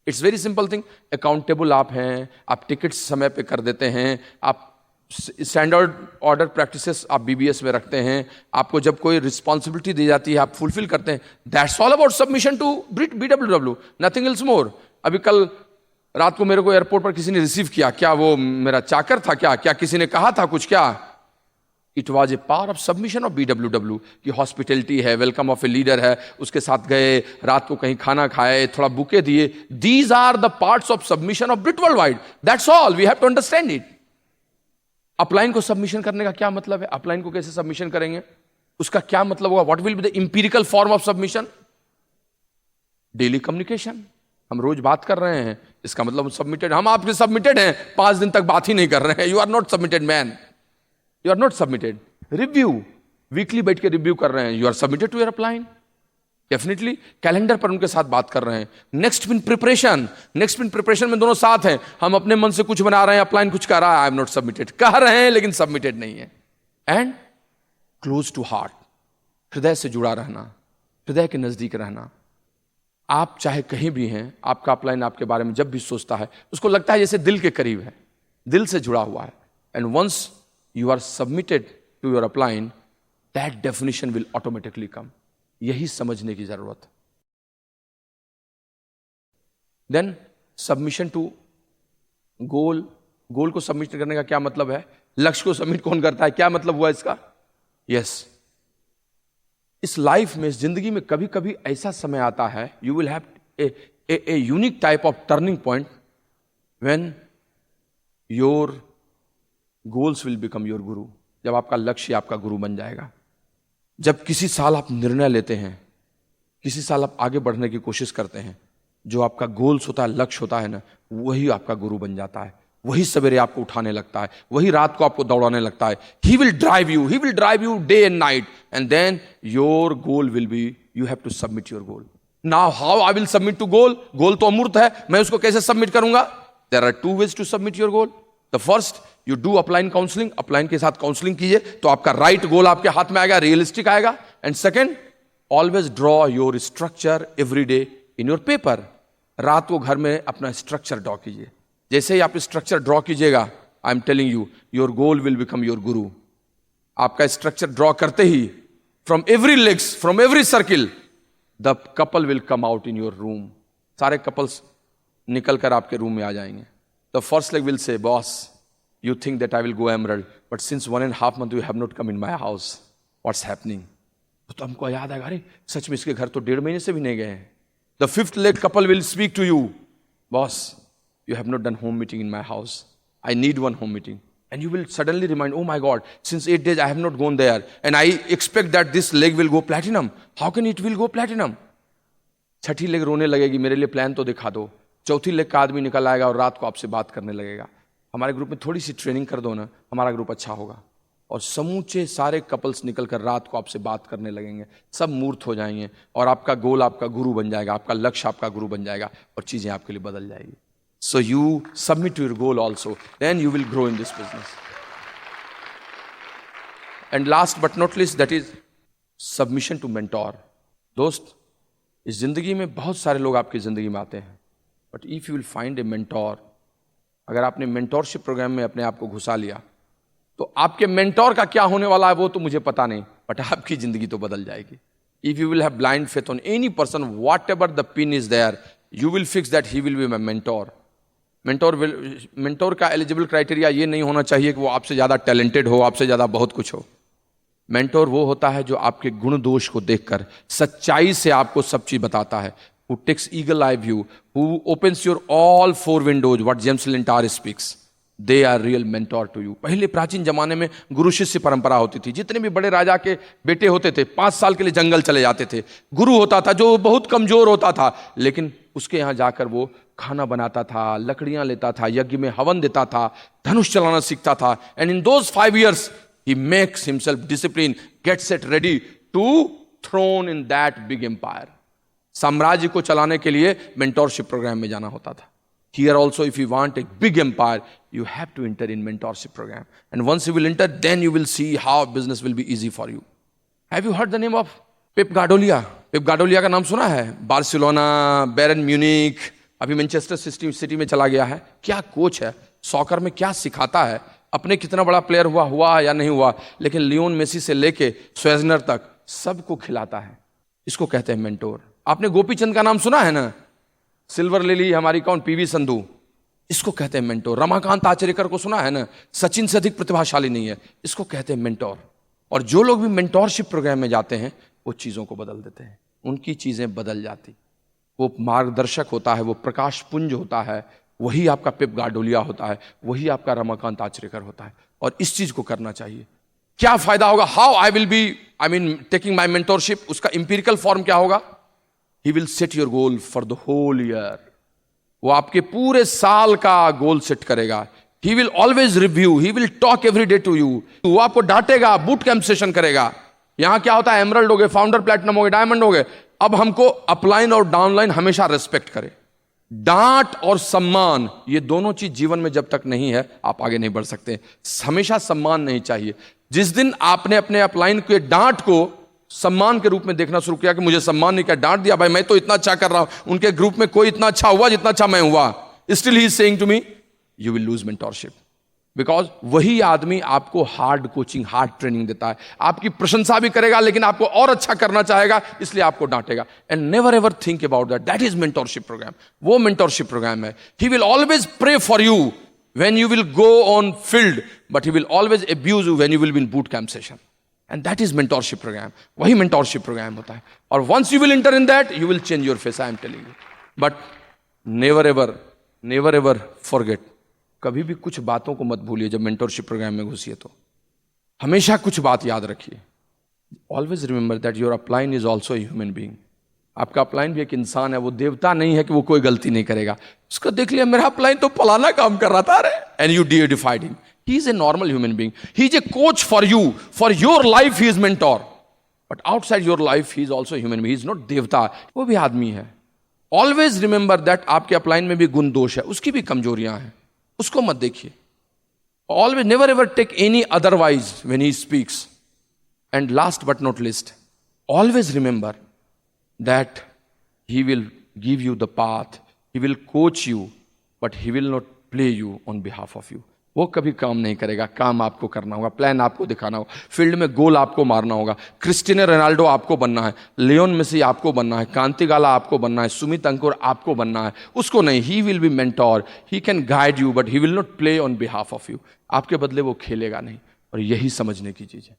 It's very simple thing. Accountable आप हैं, आप ticket समय पे कर देते हैं, आप स्टैंडर्ड ऑर्डर प्रैक्टिसेस आप बीबीएस में रखते हैं, आपको जब कोई रिस्पॉन्सिबिलिटी दी जाती है आप फुलफिल करते हैं। That's all about submission to BWW, nothing else more. अभी कल रात को मेरे को एयरपोर्ट पर किसी ने रिसीव किया, क्या वो मेरा चाकर था? क्या किसी ने कहा था कुछ? क्या it was a power of submission of BWW की हॉस्पिटलिटी है, वेलकम ऑफ ए लीडर है, उसके साथ गए, रात को कहीं खाना खाए, थोड़ा बुके दिए। These are the parts of submission of Britt World Wide. That's all, we have to understand it. Upline को सबमिशन करने का क्या मतलब है? अपलाइन को कैसे सबमिशन करेंगे? उसका क्या मतलब होगा? What will be the empirical form of submission? Daily communication, हम रोज बात कर रहे हैं, इसका मतलब हम सबमिटेड। हम आपके सबमिटेड हैं, 5 दिन तक बात ही नहीं कर रहे हैं। You are not submitted man, you are not submitted. Review, weekly बैठ के रिव्यू कर रहे हैं, you are submitted to your upline definitely. Calendar पर उनके साथ बात कर रहे हैं। नेक्स्ट पिन प्रिपरेशन में दोनों साथ हैं। हम अपने मन से कुछ बना रहे हैं, अपलाइन कुछ कह रहा है, आई एम नॉट सबमिटेड, कह रहे हैं लेकिन सबमिटेड नहीं है। एंड क्लोज टू हार्ट, हृदय से जुड़ा रहना, हृदय के नजदीक रहना। आप चाहे कहीं भी हैं, आपका अपलाइन आपके बारे में जब भी सोचता है, उसको लगता है जैसे दिल के करीब है, दिल से जुड़ा हुआ है। And once you are submitted to your upline, that definition will automatically come. यही समझने की जरूरत है। Then submission to goal, goal को सबमिट करने का क्या मतलब है? लक्ष्य को सबमिट कौन करता है? क्या मतलब हुआ इसका? यस, इस लाइफ में, इस जिंदगी में कभी कभी ऐसा समय आता है, you will have a unique type of turning point when your goals will become your गुरु। जब आपका लक्ष्य आपका गुरु बन जाएगा। जब किसी साल आप निर्णय लेते हैं, किसी साल आप आगे बढ़ने की कोशिश करते हैं, जो आपका गोल्स होता है, लक्ष्य होता है ना, वही आपका गुरु बन जाता है। वही सवेरे आपको उठाने लगता है, वही रात को आपको दौड़ाने लगता है। He will drive you day and night, and then your goal will be, you have to submit your goal. Now how I will submit to goal? Goal तो अमूर्त है, मैं उसको कैसे सबमिट करूंगा? There are 2 ways to submit your goal. The first, you do upline counselling, upline के साथ counselling कीजिए तो आपका राइट गोल आपके हाथ में आएगा, रियलिस्टिक आएगा। And second, always draw your structure every day in your paper. रात को घर में अपना स्ट्रक्चर ड्रॉ कीजिए। जैसे ही आप स्ट्रक्चर ड्रॉ कीजिएगा, I am telling you, your goal will become your guru. आपका स्ट्रक्चर ड्रॉ करते ही, from every legs, from every circle, the couple will come out in your room. सारे कपल्स निकल कर आपके रूम में आ जाएंगे। The first leg will say, boss you think that I will go Emerald, but since 1.5 months you have not come in my house, what's happening? तो हमको याद आएगा, अरे सच में इसके घर तो 1.5 महीने से भी नहीं गए हैं। The 5th leg couple will speak to you, boss, you have not done home meeting in my house, I need one home meeting. And you will suddenly remind, oh my God, since 8 days I have not gone there, and I expect that this leg will go platinum. How can it will go platinum? 6ठी leg रोने लगेगी, मेरे लिए plan तो दिखा दो। 4थी leg का आदमी निकल आएगा और रात को आपसे बात करने लगेगा, हमारे ग्रुप में थोड़ी सी ट्रेनिंग कर दो ना, हमारा ग्रुप अच्छा होगा। और समूचे सारे कपल्स निकलकर रात को आपसे बात करने लगेंगे, सब मूर्त हो जाएंगे और आपका गोल आपका गुरु बन जाएगा, आपका लक्ष्य आपका गुरु बन जाएगा और चीजें आपके लिए बदल जाएगी। So you submit to your goal also, then you will grow in this business. And last but not least, that is submission to mentor. दोस्त, इस जिंदगी में बहुत सारे लोग आपकी जिंदगी में आते हैं, but if you will find A mentor, अगर आपने मेंटोरशिप प्रोग्राम में अपने आप को घुसा लिया, तो आपके मेंटोर का क्या होने वाला है वो तो मुझे पता नहीं, बट आपकी जिंदगी तो बदल जाएगी। If you will have blind faith on any person, whatever the pin is there, you will fix that he will be my mentor. Mentor का एलिजिबल क्राइटेरिया ये नहीं होना चाहिए कि वो आपसे ज्यादा टैलेंटेड हो, आपसे ज्यादा बहुत कुछ हो। मेंटोर वो होता है जो आपके गुण दोष को देखकर सच्चाई से आपको सब चीज बताता है। Who takes eagle eye view, who opens your all four windows, what James Lintar speaks. They are real mentor to you. पहले प्राचीन जमाने में गुरु शिष्य परंपरा होती थी। जितने भी बड़े राजा के बेटे होते थे 5 साल के लिए जंगल चले जाते थे। गुरु होता था जो बहुत कमजोर होता था, लेकिन उसके यहाँ जाकर वो खाना बनाता था, लकड़ियां लेता था, यज्ञ में हवन देता था, धनुष चलाना सीखता था। And in those 5 years he makes himself disciplined, gets it ready to throne in that big empire. साम्राज्य को चलाने के लिए मेंटोरशिप प्रोग्राम में जाना होता था। Here also, if you want a big empire, you have to enter in mentorship program. And once you will enter, then you will see how business will be easy for you. Have you heard the name of Pep Guardiola? Pep Guardiola का नाम सुना है? Barcelona, बैरन Munich, अभी Manchester city में चला गया है। क्या कोच है, सॉकर में क्या सिखाता है, अपने कितना बड़ा प्लेयर हुआ या नहीं हुआ, लेकिन लियोन मेसी से लेके स्वेजनर तक सबको खिलाता है। इसको कहते हैं मेंटोर। आपने गोपीचंद का नाम सुना है ना, सिल्वर लिली हमारी कौन, पीवी संधू, इसको कहते हैं मेंटोर। रमाकांत आचरेकर को सुना है ना, सचिन से अधिक प्रतिभाशाली नहीं है, इसको कहते हैं मेंटोर। और जो लोग भी मेंटोरशिप प्रोग्राम में जाते हैं वो चीजों को बदल देते हैं, उनकी चीजें बदल जाती। वो मार्गदर्शक होता है, वो प्रकाश पुंज होता है, वही आपका पेप गार्डोलिया होता है, वही आपका रमाकांत आचरेकर होता है। और इस चीज को करना चाहिए। क्या फायदा होगा? How I will be taking my mentorship, उसका इंपीरिकल फॉर्म क्या होगा? He will set your goal for the whole year. वो आपके पूरे साल का गोल सेट करेगा। He will always review, he will talk every day to you. वो आपको डांटेगा, बूट कैंप सेशन करेगा। यहां क्या होता है, एमरल्ड हो गए, फाउंडर प्लेटिनम हो गए, डायमंड हो गए। अब हमको अपलाइन और डाउनलाइन हमेशा रेस्पेक्ट करे। डांट और सम्मान, ये दोनों चीज जीवन में जब तक नहीं है आप आगे नहीं बढ़ सकते। हमेशा सम्मान नहीं चाहिए। जिस दिन आपने अपने अपलाइन के डांट को सम्मान के रूप में देखना शुरू किया कि मुझे सम्मान नहीं किया, डांट दिया, भाई मैं तो इतना अच्छा कर रहा हूं, उनके ग्रुप में कोई इतना अच्छा हुआ जितना अच्छा मैं हुआ, still he is saying to me you will lose mentorship. Because वही आदमी आपको हार्ड कोचिंग, हार्ड ट्रेनिंग देता है, आपकी प्रशंसा भी करेगा लेकिन आपको और अच्छा करना चाहेगा, इसलिए आपको डांटेगा। And never ever think about that, that is mentorship programme. वो मेंटोरशिप प्रोग्राम है। He will always pray for you when you will go on field, but he will always abuse you when you will be in boot camp session. And that is mentorship program. वही mentorship program होता है। और once you will enter in that, you will change your face, I am telling you. But never ever forget. कभी भी कुछ बातों को मत भूलिए जब mentorship program में घुसिए तो। हमेशा कुछ बात याद रखिए। Always remember that your upline is also a human being. आपका अपलाइन भी एक इंसान है, वो देवता नहीं है कि वो कोई गलती नहीं करेगा। उसको देख लिया मेरा अपलाइन तो फलाना काम कर रहा था, अरे, and you deified him. He is a normal human being. He is a coach for you. For your life, he is mentor. But outside your life, he is also a human being. He is not devta. वो भी आदमी है। Always remember that आपके upline में भी गुण दोष है, उसकी भी कमजोरियां हैं, उसको मत देखिए। Always never ever take any otherwise when he speaks. And last but not least, always remember that he will give you the path. He will coach you, but he will not play you on behalf of you. वो कभी काम नहीं करेगा। काम आपको करना होगा, plan आपको दिखाना होगा, फील्ड में गोल आपको मारना होगा। क्रिस्टियानो रोनाल्डो आपको बनना है, लियोन मेसी आपको बनना है, कांति गाला आपको बनना है, सुमित अंकुर आपको बनना है, उसको नहीं। ही will B mentor, he can guide you, but he will not play on behalf of you. आपके बदले वो खेलेगा नहीं। और यही समझने की चीज है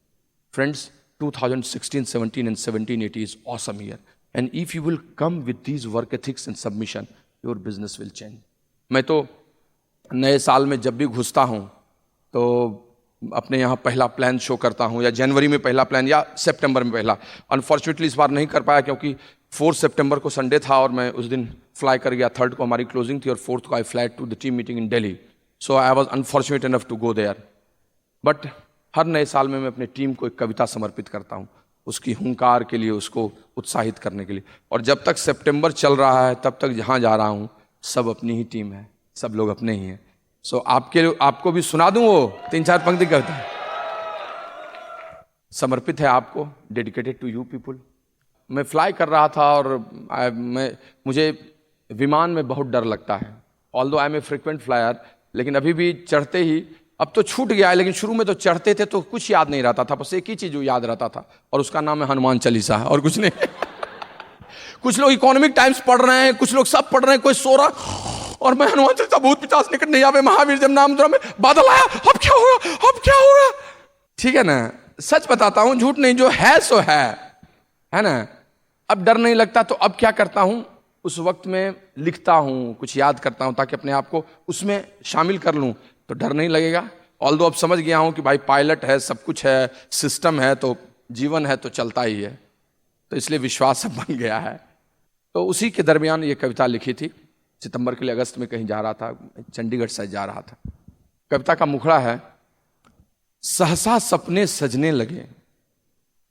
friends. 2016, 17 and 17-18 is awesome year. And if you will come with these work ethics and submission, your business will change. मैं तो नए साल में जब भी घुसता हूं तो अपने यहाँ पहला प्लान शो करता हूं, या जनवरी में पहला प्लान या सितंबर में पहला। अनफॉर्चुनेटली इस बार नहीं कर पाया क्योंकि 4 सितंबर को संडे था और मैं उस दिन फ्लाई कर गया। 3rd को हमारी क्लोजिंग थी और 4th को I fly to the team meeting in Delhi. So I was unfortunate enough to go there. But हर नए साल में मैं अपनी टीम को एक कविता समर्पित करता हूँ, उसकी हुंकार के लिए, उसको उत्साहित करने के लिए। और जब तक सितंबर चल रहा है तब तक जहाँ जा रहा हूँ सब अपनी ही टीम है, सब लोग अपने ही हैं। सो आपको भी सुना दूं वो 3-4 पंक्ति कविता, समर्पित है आपको, डेडिकेटेड टू यू पीपुल। मैं फ्लाई कर रहा था और मुझे विमान में बहुत डर लगता है। Although I am a frequent flyer, लेकिन अभी भी चढ़ते ही, अब तो छूट गया है, लेकिन शुरू में तो चढ़ते थे तो कुछ याद नहीं रहता था, बस एक ही चीज जो याद रहता था और उसका नाम है हनुमान चालीसा, और कुछ नहीं। कुछ लोग इकोनॉमिक टाइम्स पढ़ रहे हैं, कुछ लोग सब पढ़ रहे हैं, कोई सो रहा, और मैं हनुमान चालीसा भूत पिशाच निकट नहीं आवे, महावीर जब नाम में बादल आया, अब क्या होगा, अब क्या होगा। ठीक है ना। सच बताता हूं, झूठ नहीं, जो है सो है ना। अब डर नहीं लगता, तो अब क्या करता हूं, उस वक्त में लिखता हूं, कुछ याद करता हूं ताकि अपने आप को उसमें शामिल कर लूं, तो डर नहीं लगेगा। ऑल्दो अब समझ गया हूं कि भाई पायलट है, सब कुछ है, सिस्टम है, तो जीवन है तो चलता ही है, तो इसलिए विश्वास सब बन गया है। तो उसी के दरमियान ये कविता लिखी थी, सितंबर के लिए अगस्त में कहीं जा रहा था, चंडीगढ़ से जा रहा था। कविता का मुखड़ा है, सहसा सपने सजने लगे,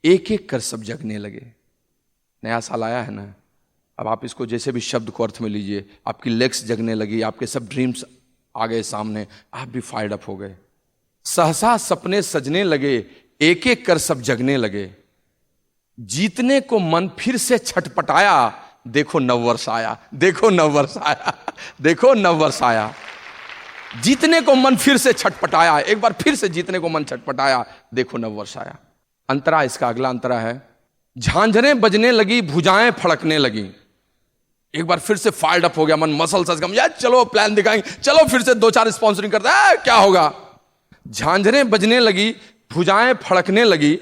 एक एक कर सब जगने लगे। नया साल आया है ना, अब आप इसको जैसे भी शब्द को अर्थ में लीजिए, आपकी लेग्स जगने लगी, आपके सब ड्रीम्स आ गए सामने, आप भी फायर्ड अप हो गए। सहसा सपने सजने लगे, एक एक कर सब जगने लगे, जीतने को मन फिर से छटपटाया, देखो नववर्ष आया, देखो नववर्ष आया, देखो नववर्ष आया। जीतने को मन फिर से छटपटाया, एक बार फिर से जीतने को मन छटपटाया, देखो नववर्ष आया। अंतरा, इसका अगला अंतरा है, झांझरें बजने लगी, भुजाएं फड़कने लगी। एक बार फिर से फायर्ड अप हो गया मन, मसल सजगम, यार चलो प्लान दिखाएंगे, चलो फिर से 2-4 स्पॉन्सरिंग करते हैं, क्या होगा। झांझरें बजने लगी, भुजाएं फड़कने लगी,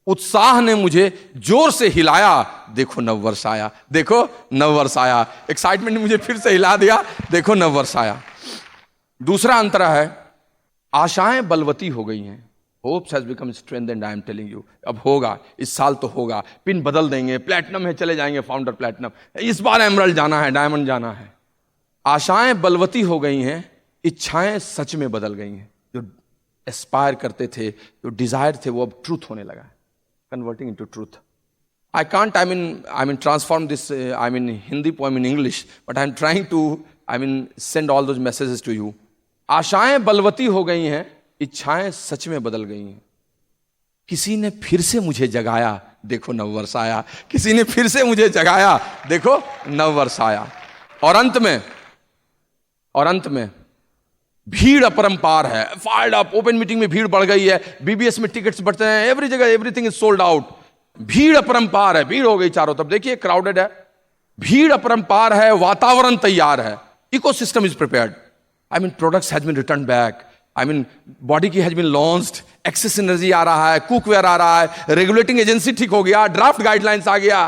उत्साह ने मुझे जोर से हिलाया, देखो नववर्ष आया, देखो नववर्ष आया। एक्साइटमेंट ने मुझे फिर से हिला दिया, देखो नववर्ष आया। दूसरा अंतरा है, आशाएं बलवती हो गई हैं, hopes has become strengthened, I am telling you. अब होगा, इस साल तो होगा, पिन बदल देंगे, प्लैटिनम है चले जाएंगे, फाउंडर प्लैटिनम, इस बार एमरल्ड जाना है, डायमंड जाना है। आशाएं बलवती हो गई हैं, इच्छाएं सच में बदल गई हैं। जो एस्पायर करते थे, जो डिजायर थे, वो अब ट्रूथ होने लगा है, converting into truth. I can't, I mean, transform this, Hindi poem in English, but I'm trying to, send all those messages to you. आशाएं बलवती हो गई हैं, इच्छाएं सच में बदल गई हैं। किसी ने फिर से मुझे जगाया, देखो नववर्ष आया। किसी ने फिर से मुझे जगाया, देखो नववर्ष आया। और अंत में भीड़ अपरंपार है, फायर्ड अप, ओपन मीटिंग में भीड़ बढ़ गई है, बीबीएस में टिकट्स बढ़ते हैं, एवरी जगह एवरीथिंग इज सोल्ड आउट। भीड़ अपरंपार है, भीड़ हो गई चारों तरफ, देखिए क्राउडेड है, भीड़ अपरंपार है, वातावरण तैयार है, ecosystem is prepared. Products has been return back, body की has been launched, excess energy आ रहा है, कुकवेयर आ रहा है, रेगुलेटिंग एजेंसी ठीक हो गया, ड्राफ्ट गाइडलाइंस आ गया,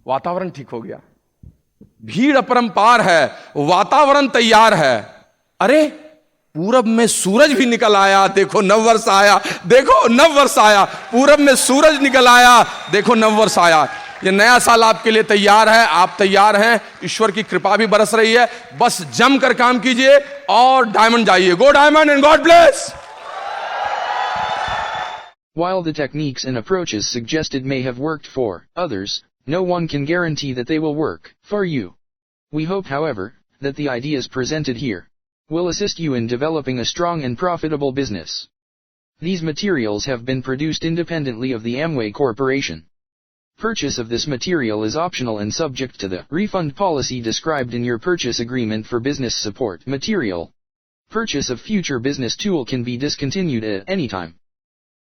वातावरण ठीक हो गया। भीड़ अपरंपार है, वातावरण तैयार है। अरे पूरब में सूरज भी निकल आया, देखो नववर्ष आया, देखो नववर्ष आया। पूरब में सूरज निकल आया, देखो नववर्ष आया। ये नया साल आपके लिए तैयार है, आप तैयार हैं, ईश्वर की कृपा भी बरस रही है, बस जमकर काम कीजिए और डायमंड जाइए। गो diamond and God bless. While the techniques and approaches suggested may have worked for others, no one can guarantee that they will work for you. We hope, however, that the ideas presented here will assist you in developing a strong and profitable business. These materials have been produced independently of the Amway Corporation. Purchase of this material is optional and subject to the refund policy described in your purchase agreement for business support material. Purchase of future business tool can be discontinued at any time.